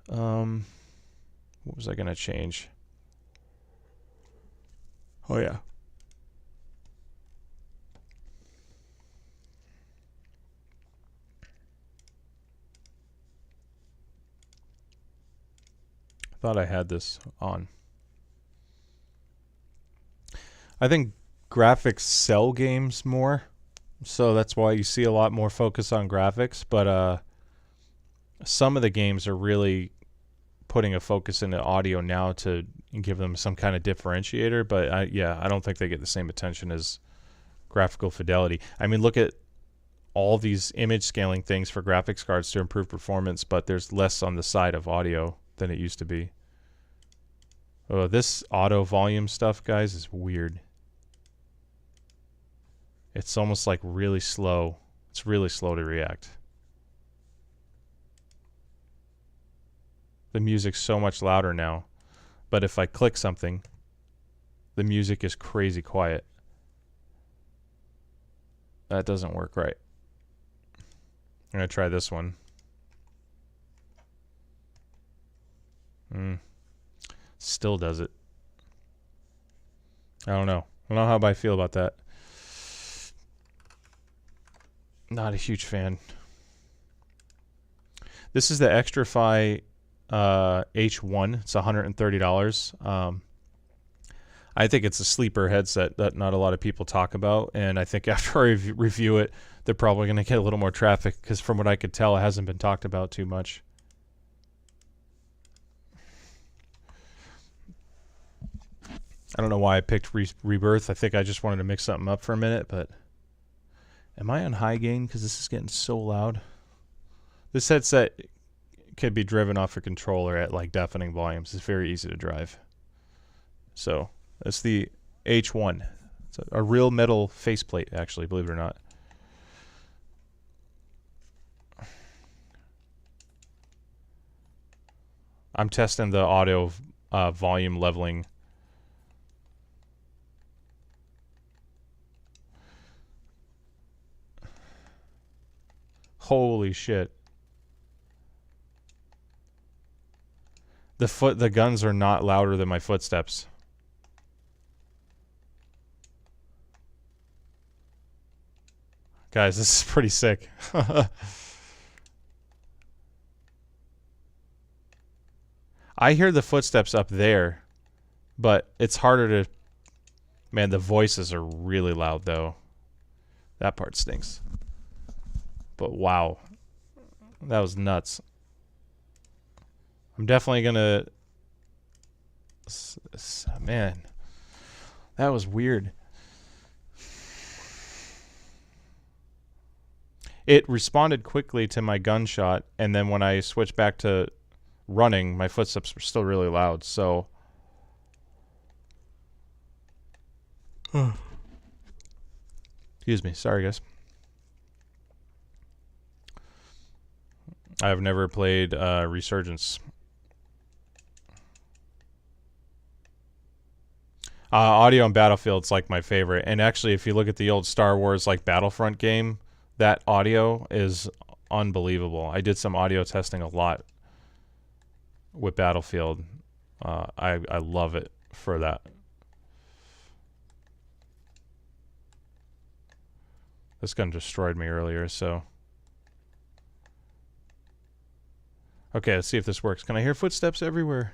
What was I going to change? Oh, yeah. I thought I had this on. I think graphics sell games more, so that's why you see a lot more focus on graphics, but some of the games are really putting a focus into audio now to give them some kind of differentiator, but I don't think they get the same attention as graphical fidelity. I mean, look at all these image scaling things for graphics cards to improve performance, but there's less on the side of audio than it used to be. Oh, this auto volume stuff, guys, is weird. It's almost like really slow. It's really slow to react. The music's so much louder now. But if I click something, the music is crazy quiet. That doesn't work right. I'm going to try this one. Still does it. I don't know. I don't know how I feel about that. Not a huge fan. This is the Extrafy H1. It's $130. I think it's a sleeper headset that not a lot of people talk about, and I think after I review it, they're probably going to get a little more traffic because from what I could tell, it hasn't been talked about too much. I don't know why I picked Rebirth. I think I just wanted to mix something up for a minute, but am I on high gain because this is getting so loud? This headset could be driven off a controller at like deafening volumes. It's very easy to drive. So that's the H1. It's a real metal faceplate, actually, believe it or not. I'm testing the audio volume leveling. Holy shit. The guns are not louder than my footsteps. Guys, this is pretty sick. I hear the footsteps up there, but it's harder to... Man, the voices are really loud, though. That part stinks. But wow. That was nuts. I'm definitely gonna... Man, that was weird. It responded quickly to my gunshot, and then when I switched back to running, my footsteps were still really loud, so... Excuse me. Sorry, guys. I've never played Resurgence. Audio on Battlefield's like my favorite. And actually, if you look at the old Star Wars like Battlefront game, that audio is unbelievable. I did some audio testing a lot with Battlefield. I love it for that. This gun destroyed me earlier, so... Okay, let's see if this works. Can I hear footsteps everywhere?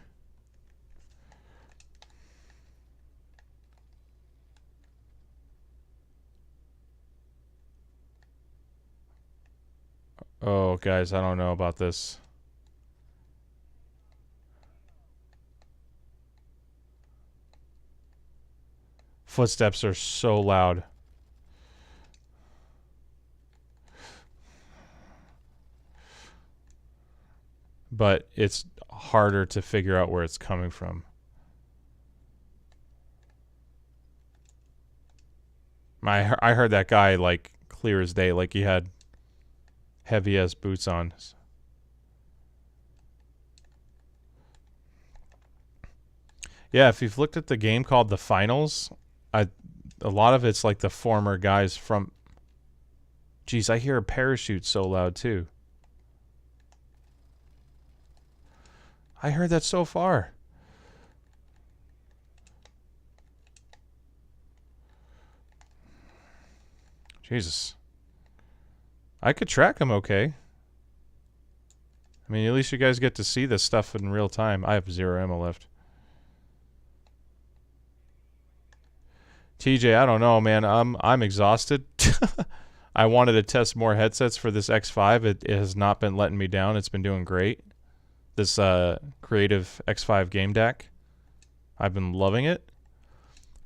Oh, guys, I don't know about this. Footsteps are so loud. But it's harder to figure out where it's coming from. I heard that guy like clear as day, like he had heavy ass boots on. Yeah, if you've looked at the game called The Finals, a lot of it's like the former guys from... Jeez, I hear a parachute so loud too. I heard that so far. Jesus. I could track them okay. I mean, at least you guys get to see this stuff in real time. I have 0 ammo left. TJ, I don't know, man. I'm exhausted. I wanted to test more headsets for this X5. It has not been letting me down. It's been doing great. This creative X5 game DAC. I've been loving it.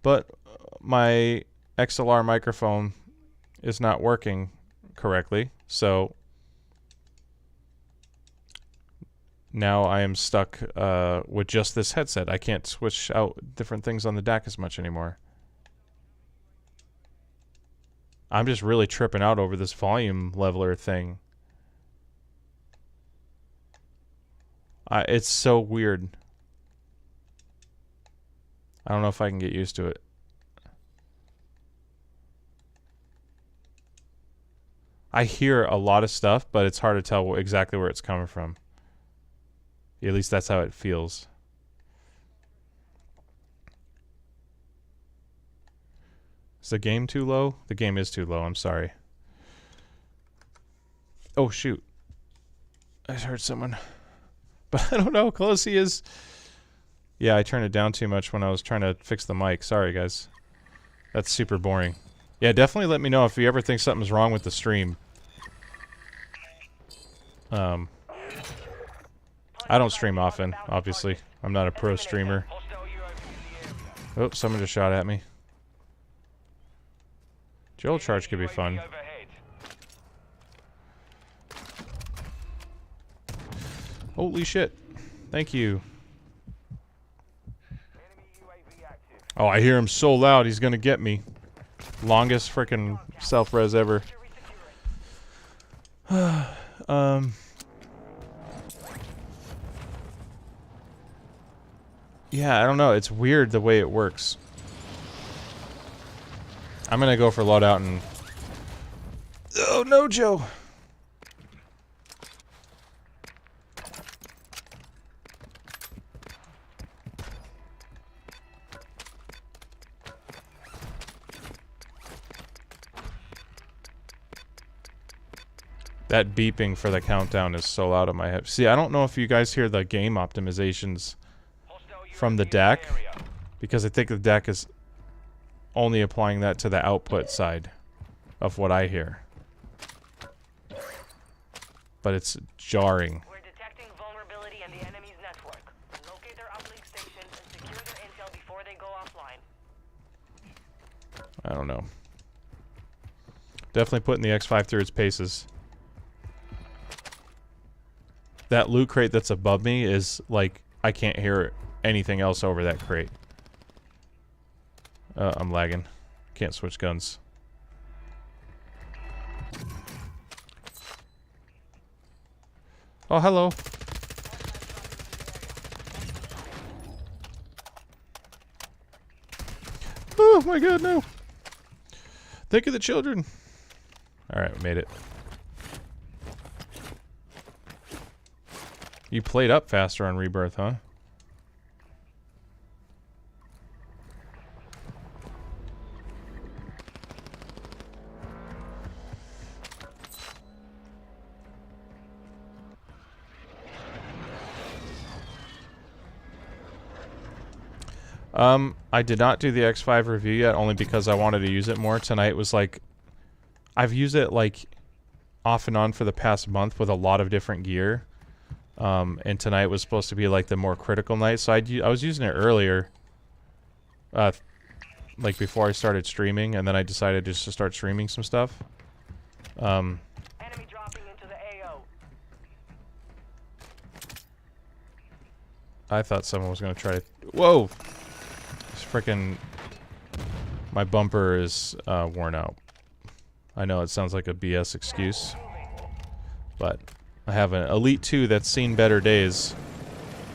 But my XLR microphone is not working correctly. So now I am stuck with just this headset. I can't switch out different things on the DAC as much anymore. I'm just really tripping out over this volume leveler thing. It's so weird. I don't know if I can get used to it. I hear a lot of stuff, but it's hard to tell exactly where it's coming from. At least that's how it feels. Is the game too low? The game is too low, I'm sorry. Oh, shoot. I heard someone. But I don't know how close he is. Yeah, I turned it down too much when I was trying to fix the mic. Sorry, guys. That's super boring. Yeah, definitely let me know if you ever think something's wrong with the stream. I don't stream often, obviously. I'm not a pro streamer. Oh, someone just shot at me. Joel charge could be fun. Holy shit. Thank you. Oh, I hear him so loud, he's gonna get me. Longest frickin' self-res ever. Yeah, I don't know. It's weird the way it works. I'm gonna go for loadout and... Oh no, Joe! That beeping for the countdown is so loud in my head. See, I don't know if you guys hear the game optimizations from the DAC, because I think the DAC is only applying that to the output side of what I hear. But it's jarring. We're detecting vulnerability in the enemy's I don't know. Definitely putting the X5 through its paces. That loot crate that's above me is like, I can't hear anything else over that crate. I'm lagging. Can't switch guns. Oh, hello. Oh my god, no. Think of the children. Alright, we made it. You played up faster on Rebirth, huh? I did not do the X5 review yet, only because I wanted to use it more. Tonight was like, I've used it like off and on for the past month with a lot of different gear. And tonight was supposed to be like the more critical night, so I was using it earlier, like before I started streaming, and then I decided just to start streaming some stuff. Enemy dropping into the AO. I thought someone was gonna try to. Whoa! This frickin'. My bumper is worn out. I know it sounds like a BS excuse, but I have an Elite 2 that's seen better days,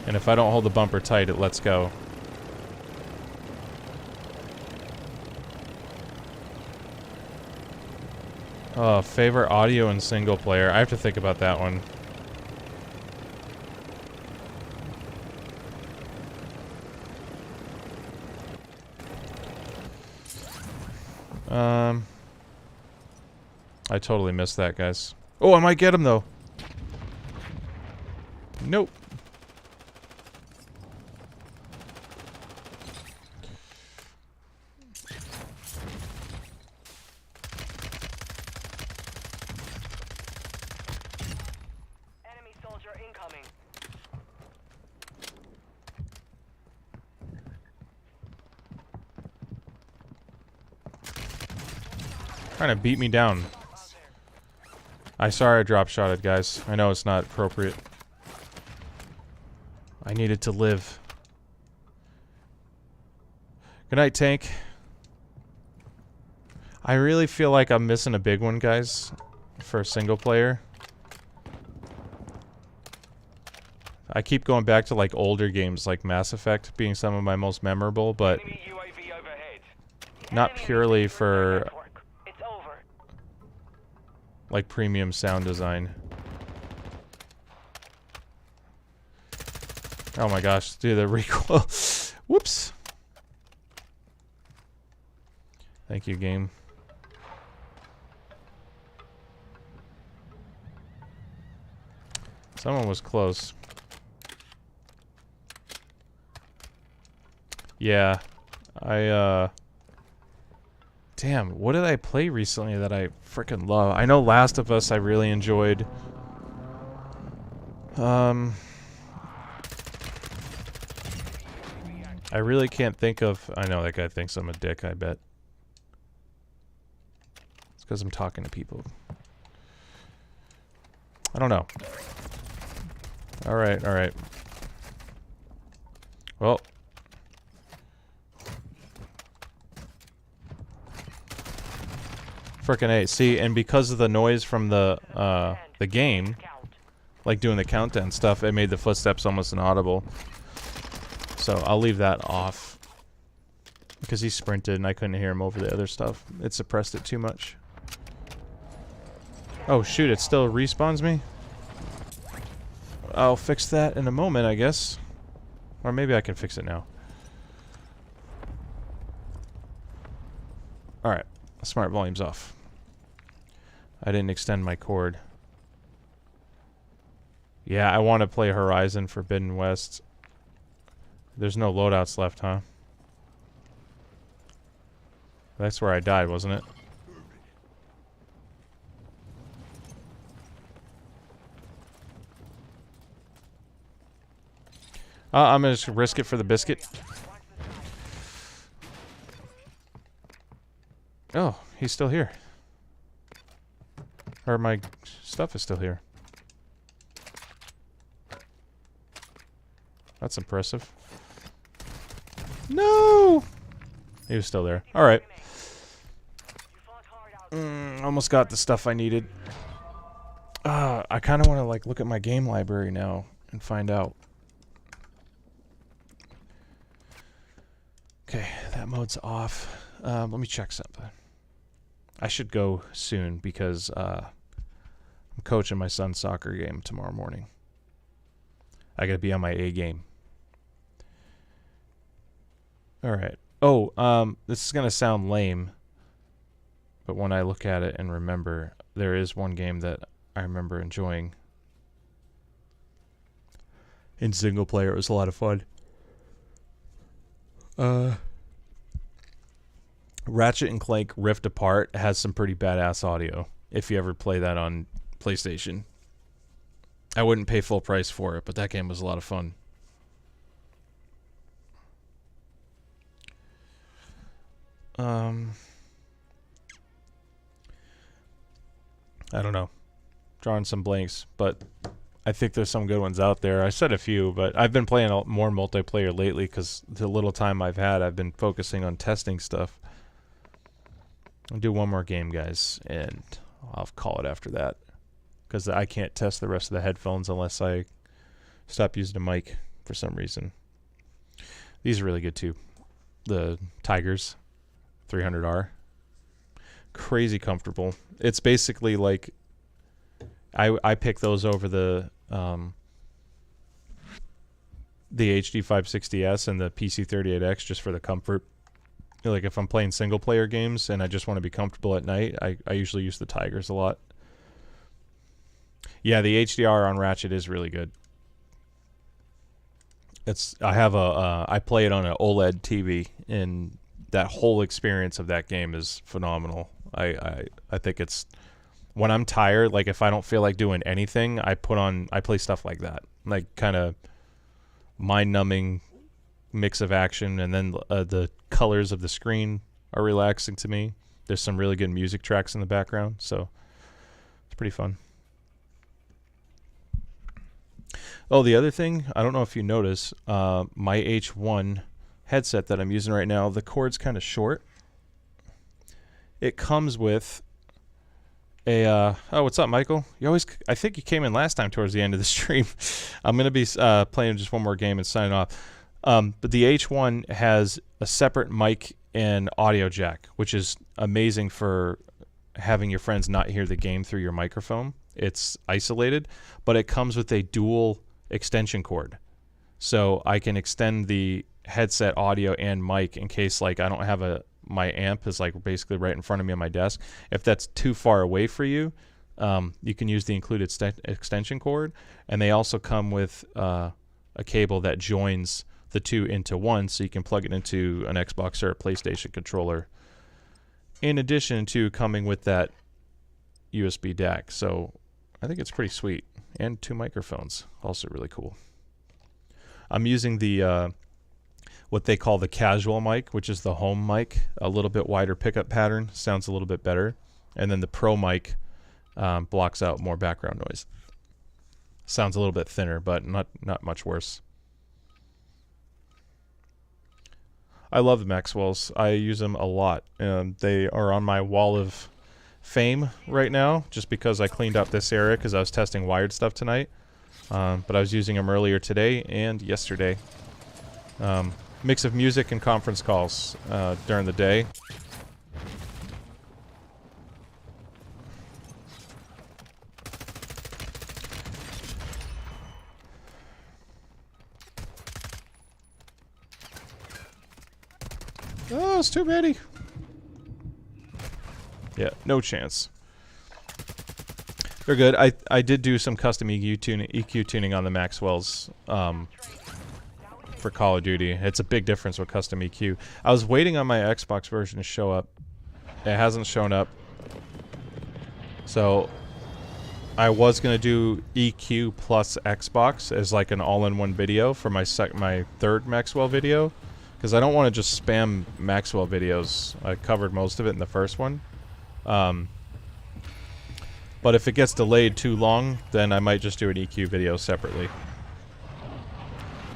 and if I don't hold the bumper tight, it lets go. Oh, favorite audio in single player. I have to think about that one. I totally missed that, guys. Oh, I might get him, though. Nope. Enemy soldier incoming. Trying to beat me down. Sorry I drop shotted, guys. I know it's not appropriate. I needed to live. Good night, tank. I really feel like I'm missing a big one, guys, for a single player. I keep going back to like older games like Mass Effect being some of my most memorable, but Enemy UAV overhead. not purely for It's over. like premium sound design. Oh my gosh, dude, the recoil. Whoops. Thank you, game. Someone was close. Yeah. Damn, what did I play recently that I freaking love? I know Last of Us I really enjoyed. I really can't think of... I know that guy thinks I'm a dick, I bet. It's because I'm talking to people. I don't know. Alright, alright. Well. Frickin' A. See, and because of the noise from the game, like doing the countdown stuff, it made the footsteps almost inaudible. So I'll leave that off. Because he sprinted and I couldn't hear him over the other stuff. It suppressed it too much. Oh shoot, it still respawns me? I'll fix that in a moment, I guess. Or maybe I can fix it now. Alright, smart volume's off. I didn't extend my cord. Yeah, I want to play Horizon Forbidden West. There's no loadouts left, huh? That's where I died, wasn't it? I'm gonna just risk it for the biscuit. Oh, he's still here. Or my stuff is still here. That's impressive. No! He was still there. Alright. Almost got the stuff I needed. I kind of want to like look at my game library now and find out. Okay, that mode's off. Let me check something. I should go soon because I'm coaching my son's soccer game tomorrow morning. I gotta be on my A game. Alright. Oh, this is gonna sound lame, but when I look at it and remember, there is one game that I remember enjoying. In single player, it was a lot of fun. Ratchet and Clank Rift Apart has some pretty badass audio. If you ever play that on PlayStation, I wouldn't pay full price for it, but that game was a lot of fun. I don't know. Drawing some blanks, but I think there's some good ones out there. I said a few, but I've been playing more multiplayer lately because the little time I've had, I've been focusing on testing stuff. I'll do one more game, guys, and I'll call it after that because I can't test the rest of the headphones unless I stop using a mic for some reason. These are really good too. The Tigers 300R. Crazy comfortable. It's basically like I pick those over the HD 560S and the PC38X just for the comfort. Like if I'm playing single player games and I just want to be comfortable at night, I usually use the Tigers a lot. Yeah, the HDR on Ratchet is really good. I play it on an OLED TV, and that whole experience of that game is phenomenal. I think it's when I'm tired, like if I don't feel like doing anything, I play stuff like that, like kind of mind-numbing mix of action, and then the colors of the screen are relaxing to me. There's some really good music tracks in the background, so it's pretty fun. Oh, the other thing, I don't know if you notice, my H1 headset that I'm using right now, the cord's kind of short. It comes with a oh, what's up, Michael? I think you came in last time towards the end of the stream. I'm gonna be playing just one more game and signing off. But the H1 has a separate mic and audio jack, which is amazing for having your friends not hear the game through your microphone. It's isolated, but it comes with a dual extension cord, so I can extend the headset audio and mic in case like I don't have my amp is like basically right in front of me on my desk. If that's too far away for you, you can use the included extension cord, and they also come with a cable that joins the two into one, so you can plug it into an Xbox or a PlayStation controller, in addition to coming with that USB DAC. So I think it's pretty sweet. And two microphones, also really cool. I'm using the what they call the casual mic, which is the home mic, a little bit wider pickup pattern, sounds a little bit better. And then the pro mic blocks out more background noise. Sounds a little bit thinner, but not much worse. I love the Maxwells. I use them a lot. They are on my wall of fame right now, just because I cleaned up this area because I was testing wired stuff tonight. But I was using them earlier today and yesterday. Mix of music and conference calls during the day. Oh, it's too ready. Yeah, no chance. They're good. I did do some custom EQ tuning on the Maxwells for Call of Duty. It's a big difference with custom EQ. I was waiting on my Xbox version to show up. It hasn't shown up. So I was going to do EQ plus Xbox as like an all-in-one video for my third Maxwell video, Because I don't want to just spam Maxwell videos. I covered most of it in the first one. But if it gets delayed too long, then I might just do an EQ video separately.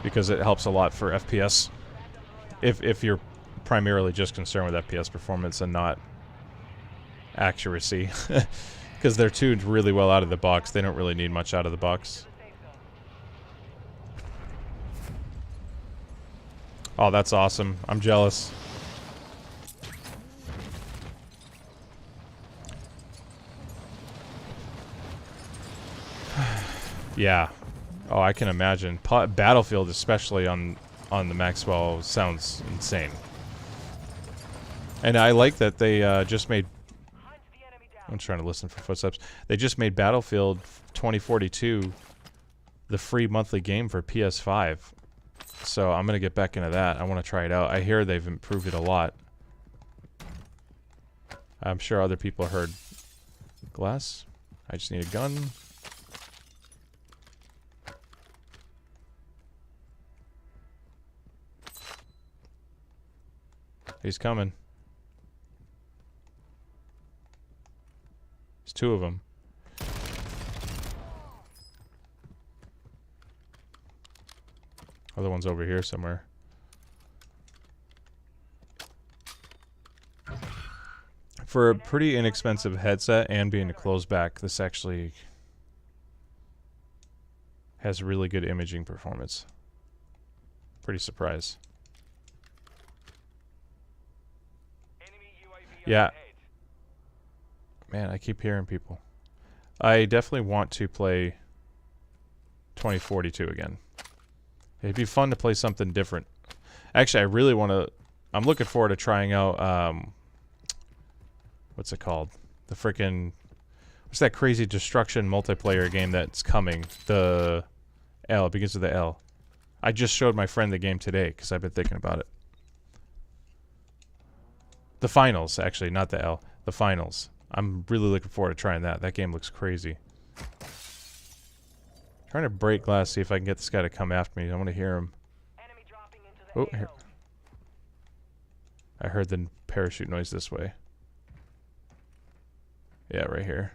Because it helps a lot for FPS. If you're primarily just concerned with FPS performance and not accuracy. Because they're tuned really well out of the box. They don't really need much out of the box. Oh, that's awesome. I'm jealous. Yeah. Oh, I can imagine. Battlefield, especially on the Maxwell, sounds insane. And I like that they just made... I'm trying to listen for footsteps. They just made Battlefield 2042 the free monthly game for PS5. So I'm going to get back into that. I want to try it out. I hear they've improved it a lot. I'm sure other people heard. Glass. I just need a gun. He's coming. There's two of them. Other one's over here somewhere. For a pretty inexpensive headset and being a closed back, this actually has really good imaging performance. Pretty surprised. Yeah. Man, I keep hearing people. I definitely want to play 2042 again. It'd be fun to play something different. Actually, I really want to... I'm looking forward to trying out... what's it called? The frickin'... What's that crazy destruction multiplayer game that's coming? The... L. It begins with the L. I just showed my friend the game today, because I've been thinking about it. The Finals, actually, not the L. The Finals. I'm really looking forward to trying that. That game looks crazy. Trying to break glass, see if I can get this guy to come after me. I want to hear him. Oh, here. I heard the parachute noise this way. Yeah, right here.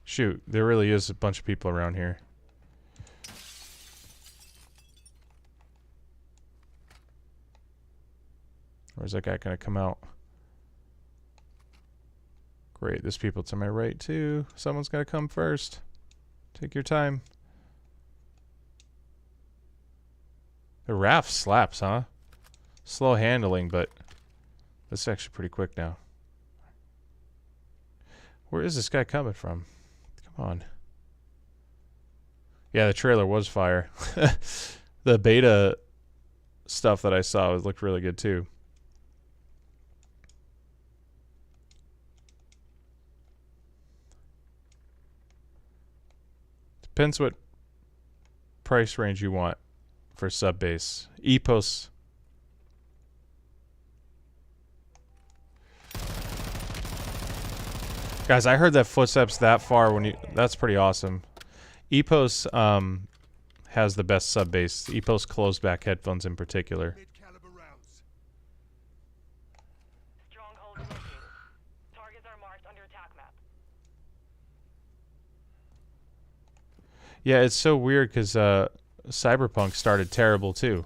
Shoot, there really is a bunch of people around here. Where's that guy gonna come out? Great, there's people to my right too. Someone's gotta come first. Take your time. The raft slaps, huh? Slow handling, but this is actually pretty quick now. Where is this guy coming from? Come on. Yeah, the trailer was fire. The beta stuff that I saw looked really good too. Depends what price range you want for sub base. Epos. Guys, I heard that footsteps that far when you... That's pretty awesome. Epos has the best sub base. Epos closed back headphones in particular. Stronghold located. Targets are marked on your attack map. Yeah, it's so weird because Cyberpunk started terrible too.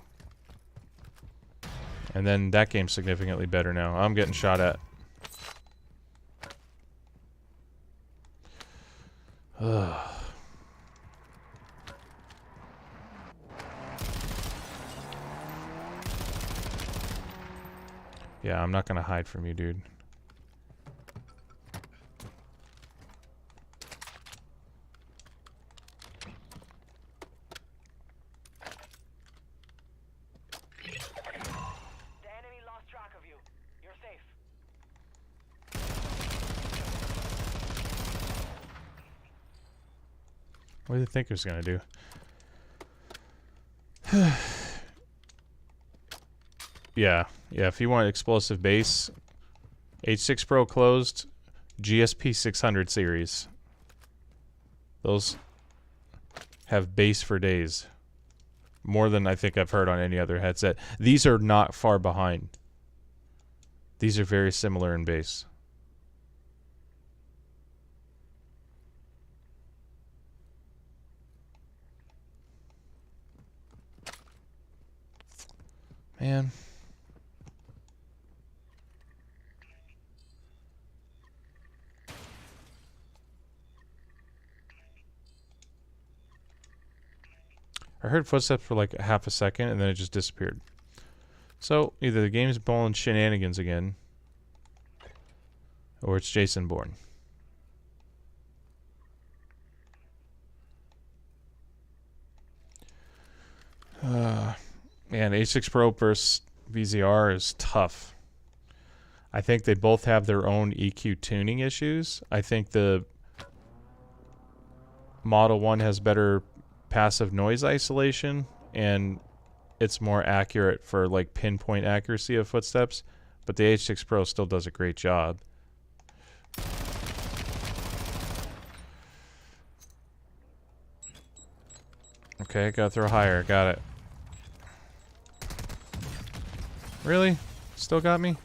And then that game's significantly better now. I'm getting shot at. Ugh. Yeah, I'm not gonna hide from you, dude. The enemy lost track of you. You're safe. What do you think it was gonna do? Yeah, if you want explosive base, H6 Pro closed, GSP 600 series. Those have bass for days. More than I think I've heard on any other headset. These are not far behind. These are very similar in bass. Man. I heard footsteps for like half a second and then it just disappeared. So either the game's pulling shenanigans again, or it's Jason Bourne. Man, A6 Pro versus VZR is tough. I think they both have their own EQ tuning issues. I think the Model 1 has better passive noise isolation, and it's more accurate for like pinpoint accuracy of footsteps, but the H6 Pro still does a great job. Okay, gotta throw higher. Got it. Really? Still got me?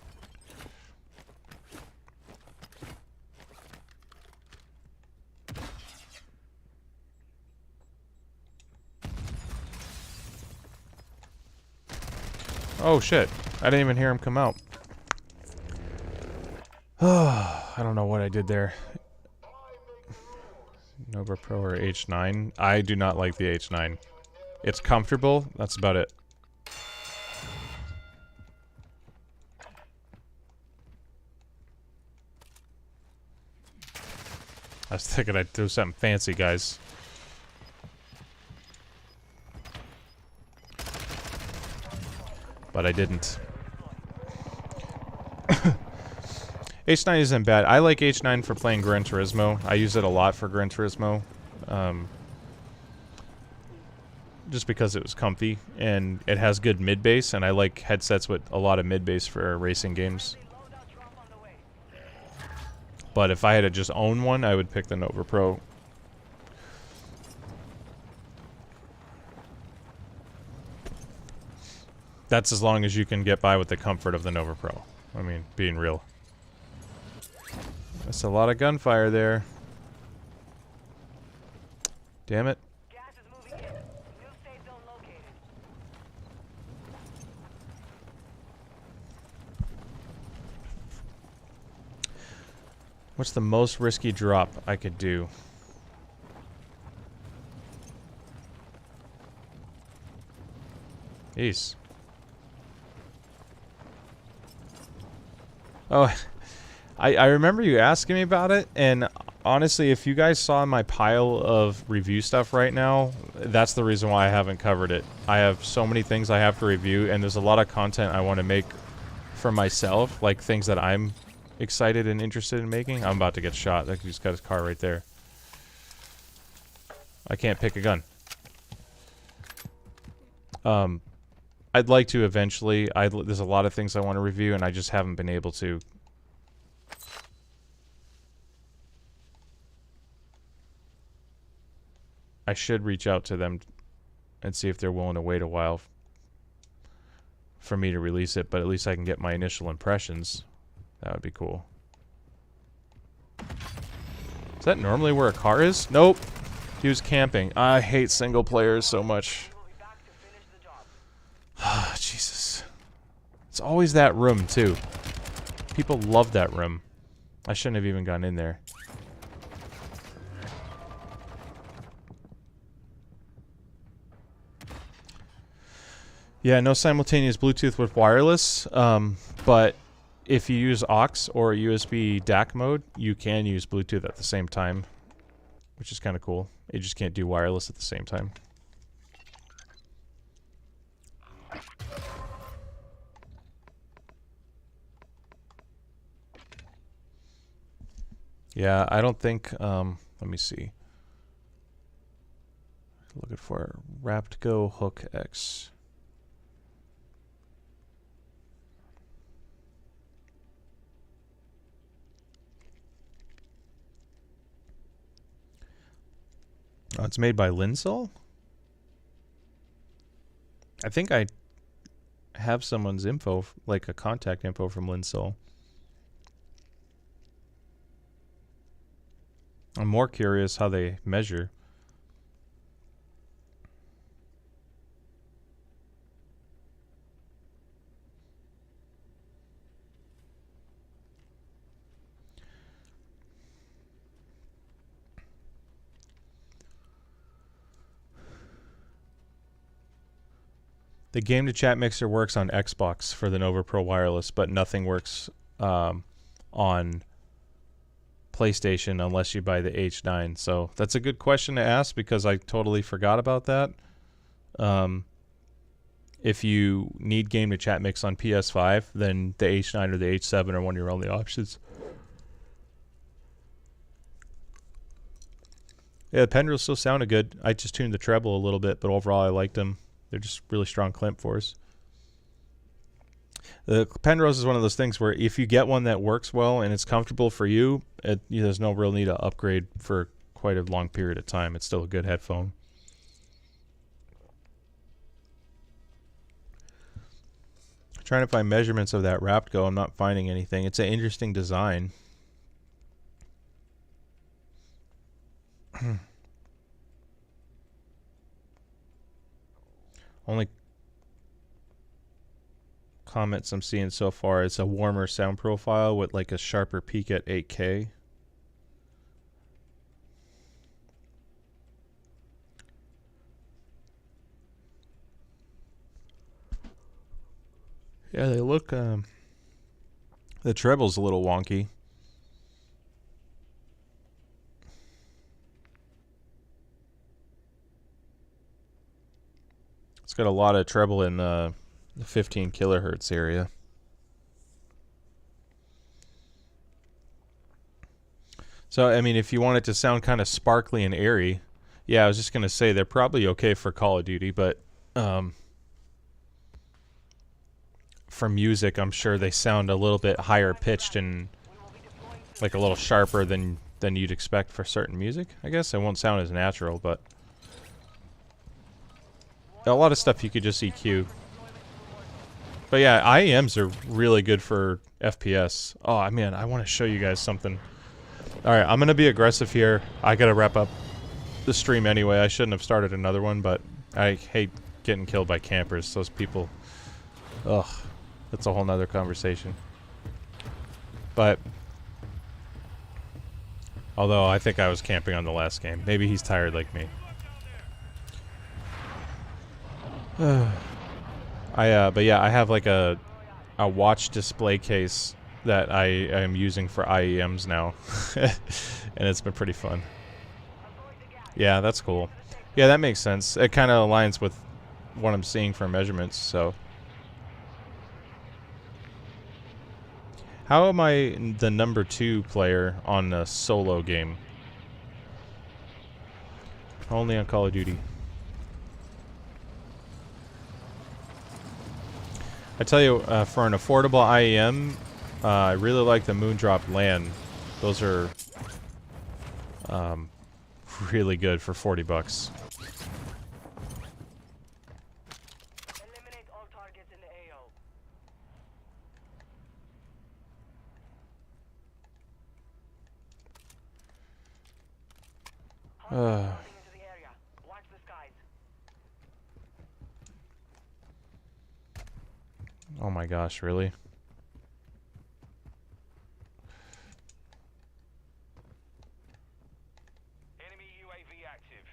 Oh shit. I didn't even hear him come out. I don't know what I did there. Nova Pro or H9? I do not like the H9. It's comfortable. That's about it. I was thinking I'd do something fancy, guys. But I didn't. H9 isn't bad. I like H9 for playing Gran Turismo. I use it a lot for Gran Turismo. Just because it was comfy and it has good mid-bass, and I like headsets with a lot of mid-bass for racing games. But if I had to just own one, I would pick the Nova Pro. That's as long as you can get by with the comfort of the Nova Pro. I mean, being real. That's a lot of gunfire there. Damn it. Gas is moving in. New safe zone located. What's the most risky drop I could do? Jeez. Oh, I remember you asking me about it, and honestly, if you guys saw my pile of review stuff right now, that's the reason why I haven't covered it. I have so many things I have to review, and there's a lot of content I want to make for myself, like things that I'm excited and interested in making. I'm about to get shot. That just got his car right there. I can't pick a gun. I'd like to eventually. There's a lot of things I want to review, and I just haven't been able to. I should reach out to them and see if they're willing to wait a while for me to release it, but at least I can get my initial impressions. That would be cool. Is that normally where a car is? Nope. He was camping. I hate single players so much. Jesus. It's always that room, too. People love that room. I shouldn't have even gone in there. Yeah, no simultaneous Bluetooth with wireless, but if you use aux or USB DAC mode, you can use Bluetooth at the same time, which is kind of cool. You just can't do wireless at the same time. Yeah, I don't think, let me see. Looking for Raptgo Hook X. Oh, it's made by Linsol? I think I have someone's info, like a contact info from Linsol. I'm more curious how they measure. The game to chat mixer works on Xbox for the Nova Pro Wireless, but nothing works on PlayStation unless you buy the H9. So that's a good question to ask because I totally forgot about that. If you need game to chat mix on PS5, then the H9 or the H7 are one of your only options. Yeah, the Pendrils still sounded good. I just tuned the treble a little bit, but overall I liked them. They're just really strong clamp for us. The Pendrils is one of those things where if you get one that works well and it's comfortable for you, there's no real need to upgrade for quite a long period of time. It's still a good headphone. Trying to find measurements of that Raptgo. I'm not finding anything. It's an interesting design. Only comments I'm seeing so far is a warmer sound profile with like a sharper peak at 8K. Yeah, they look the treble's a little wonky. It's got a lot of treble in the 15 kilohertz area. So, I mean, if you want it to sound kind of sparkly and airy, yeah, I was just going to say they're probably okay for Call of Duty, but for music, I'm sure they sound a little bit higher pitched and like a little sharper than you'd expect for certain music. I guess it won't sound as natural, but a lot of stuff you could just EQ. But yeah, IEMs are really good for FPS. Oh, man, I want to show you guys something. Alright, I'm going to be aggressive here. I got to wrap up the stream anyway. I shouldn't have started another one, but I hate getting killed by campers. Those people... Ugh. That's a whole nother conversation. But... although, I think I was camping on the last game. Maybe he's tired like me. But yeah, I have like a watch display case that I am using for IEMs now. And it's been pretty fun. Yeah, that's cool. Yeah, that makes sense. It kind of aligns with what I'm seeing for measurements, so. How am I the number 2 player on a solo game? Only on Call of Duty. I tell you, for an affordable IEM, I really like the Moondrop LAN. Those are really good for 40 bucks. Eliminate all targets in the AO. Into the area. Watch the skies. Oh my gosh, really? Enemy UAV active.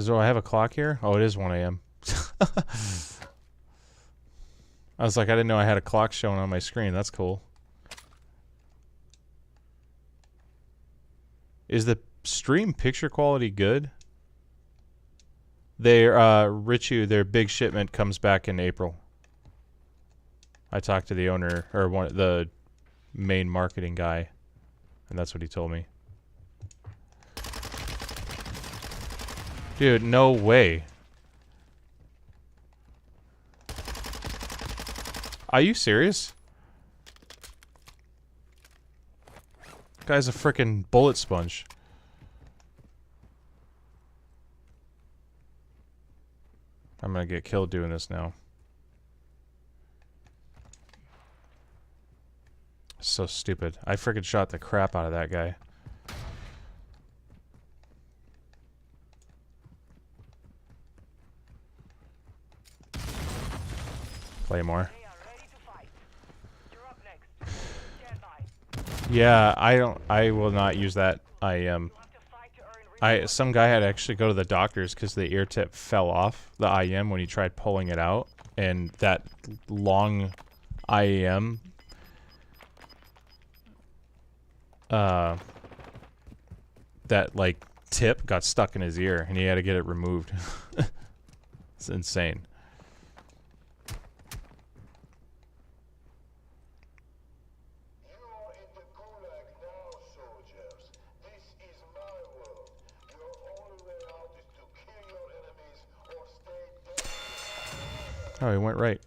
Do I have a clock here? Oh, it is 1 a.m. I was like, I didn't know I had a clock showing on my screen. That's cool. Is the stream picture quality good? Richu, their big shipment comes back in April. I talked to the owner, or the main marketing guy. And that's what he told me. Dude, no way. Are you serious? Guy's a frickin' bullet sponge. I'm gonna get killed doing this now. So stupid. I frickin' shot the crap out of that guy. Play more. They are ready to fight. You're up next. Stand by. Yeah, I will not use that IM. You have to fight to earn Some guy had to actually go to the doctors because the ear tip fell off the IM when he tried pulling it out, and that long IM that like tip got stuck in his ear and he had to get it removed. It's insane. Oh, he went right.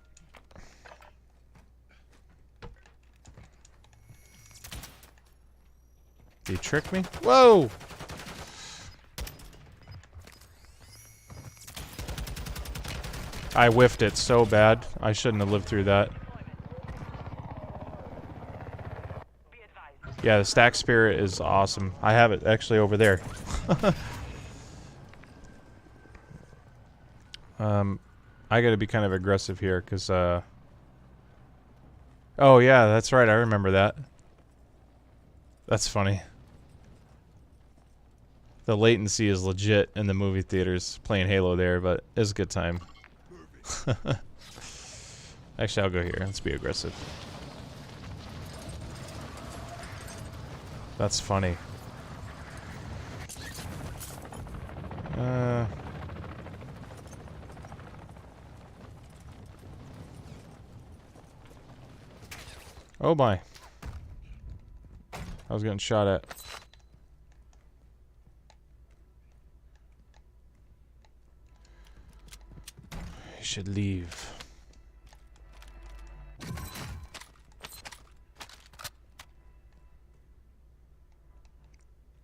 Did he trick me? Whoa! I whiffed it so bad. I shouldn't have lived through that. Be advised. Yeah, the stack spirit is awesome. I have it actually over there. I gotta be kind of aggressive here, because, oh yeah, that's right, I remember that. That's funny. The latency is legit in the movie theaters, playing Halo there, but it's a good time. Actually, I'll go here. Let's be aggressive. That's funny. Oh my. I was getting shot at. You should leave.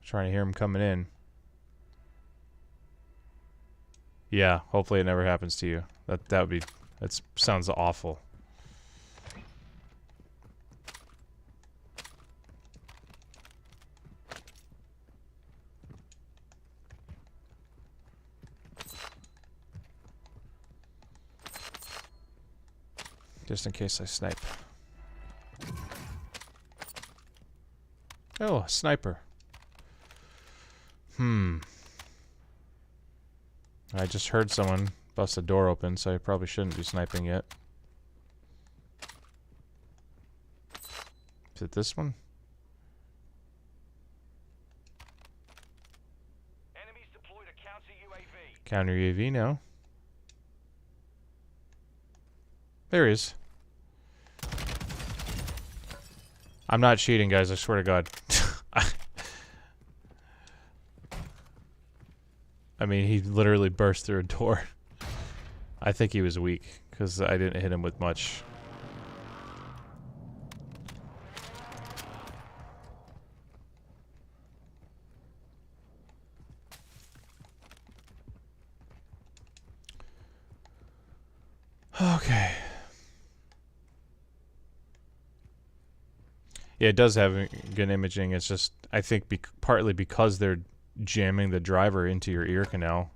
Trying to hear him coming in. Yeah, hopefully it never happens to you. That would be, that sounds awful. Just in case I snipe. Oh, a sniper. I just heard someone bust a door open, so I probably shouldn't be sniping yet. Is it this one? Enemies deployed a counter UAV. Counter UAV now. There he is. I'm not cheating, guys, I swear to God. I mean, he literally burst through a door. I think he was weak, because I didn't hit him with much. Okay. Yeah, it does have good imaging. It's just, I think, partly because they're jamming the driver into your ear canal.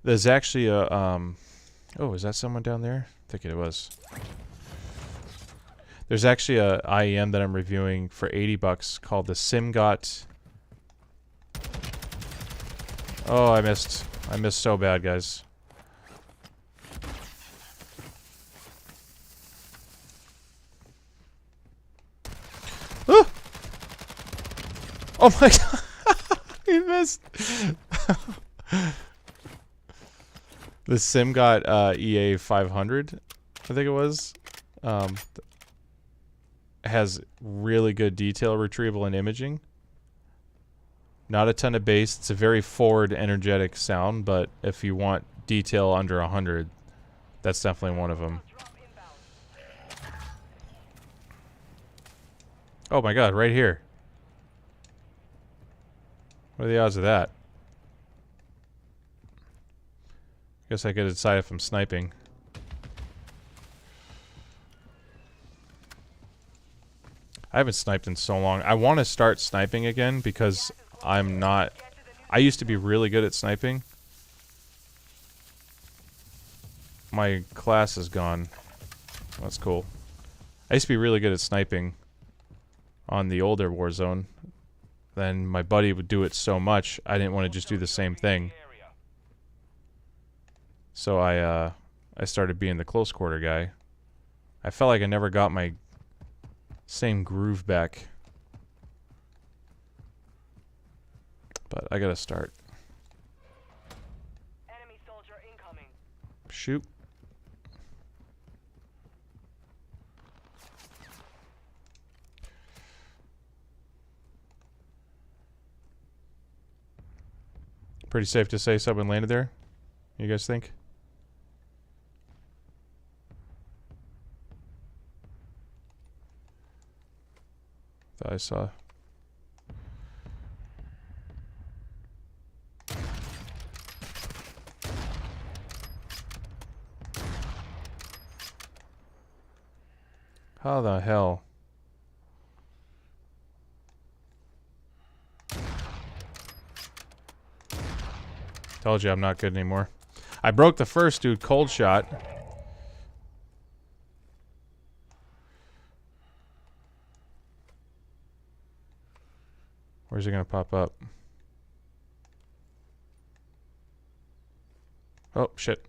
There's actually a, oh, is that someone down there? I think it was. There's actually a IEM that I'm reviewing for 80 bucks called the SimGot. Oh, I missed. I missed so bad, guys. Ah! Oh my God. He missed. The SimGot EA 500, I think it was. Has really good detail retrieval and imaging. Not a ton of bass. It's a very forward, energetic sound, but if you want detail under 100, that's definitely one of them. Drop inbound. Oh my god, right here. What are the odds of that? Guess I could decide if I'm sniping. I haven't sniped in so long. I want to start sniping again because I'm not... I used to be really good at sniping. My class is gone. That's cool. I used to be really good at sniping on the older Warzone. Then my buddy would do it so much, I didn't want to just do the same thing. So I started being the close quarter guy. I felt like I never got my same groove back. But I gotta start. Enemy soldier incoming. Shoot. Pretty safe to say someone landed there? You guys think? Thought I saw. How the hell? Told you I'm not good anymore. I broke the first dude cold shot. Where's he gonna pop up? Oh, shit.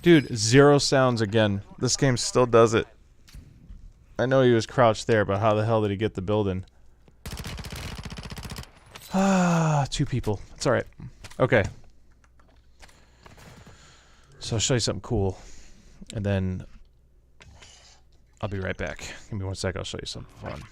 Dude, 0 sounds again. This game still does it. I know he was crouched there, but how the hell did he get the building? Ah, 2 people. It's alright. Okay. So I'll show you something cool. And then I'll be right back. Give me 1 sec, I'll show you something fun.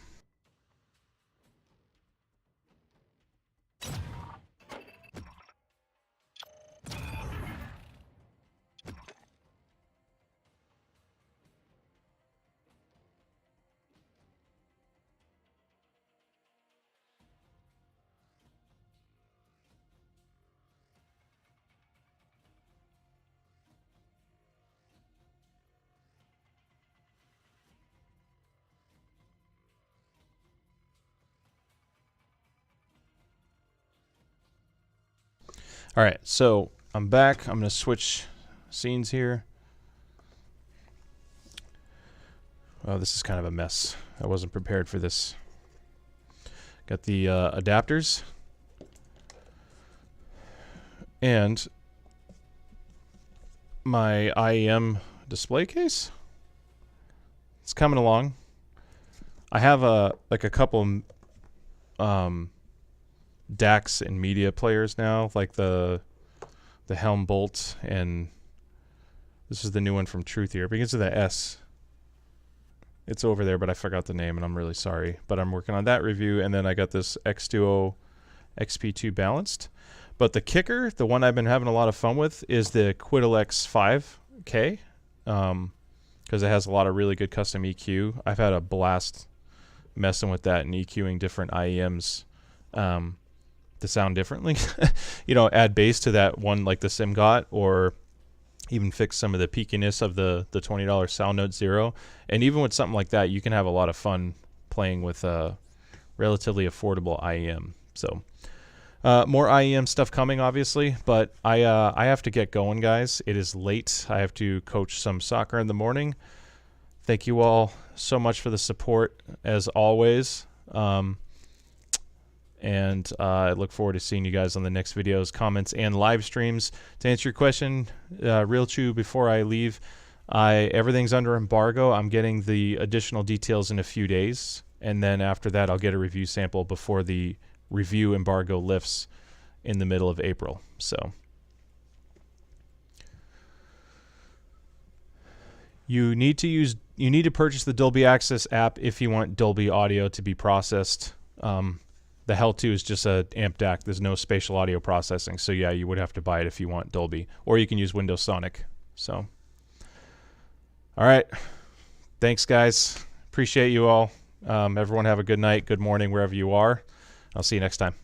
Alright, so I'm back. I'm going to switch scenes here. Oh, this is kind of a mess. I wasn't prepared for this. Got the adapters. And my IEM display case. It's coming along. I have a couple DACs and media players now, like the Helm Bolt, and this is the new one from Truthier. Begins with the S. It's over there, but I forgot the name, and I'm really sorry. But I'm working on that review, and then I got this X2O XP2 balanced. But the kicker, the one I've been having a lot of fun with, is the Quiddle X5K, because it has a lot of really good custom EQ. I've had a blast messing with that and EQing different IEMs to sound differently. You know, add bass to that one like the Sim got, or even fix some of the peakiness of the $20 Sound Note Zero. And even with something like that, you can have a lot of fun playing with a relatively affordable IEM. So more IEM stuff coming, obviously, but I have to get going, guys. It is late. I have to coach some soccer in the morning. Thank you all so much for the support, as always. And I look forward to seeing you guys on the next videos, comments, and live streams. To answer your question, Real Chew, before I leave, everything's under embargo. I'm getting the additional details in a few days, and then after that, I'll get a review sample before the review embargo lifts in the middle of April. So You need to purchase the Dolby Access app if you want Dolby audio to be processed. The Hell 2 is just a amp DAC. There's no spatial audio processing. So yeah, you would have to buy it if you want Dolby, or you can use Windows Sonic. So, all right. Thanks, guys. Appreciate you all. Everyone have a good night, good morning, wherever you are. I'll see you next time.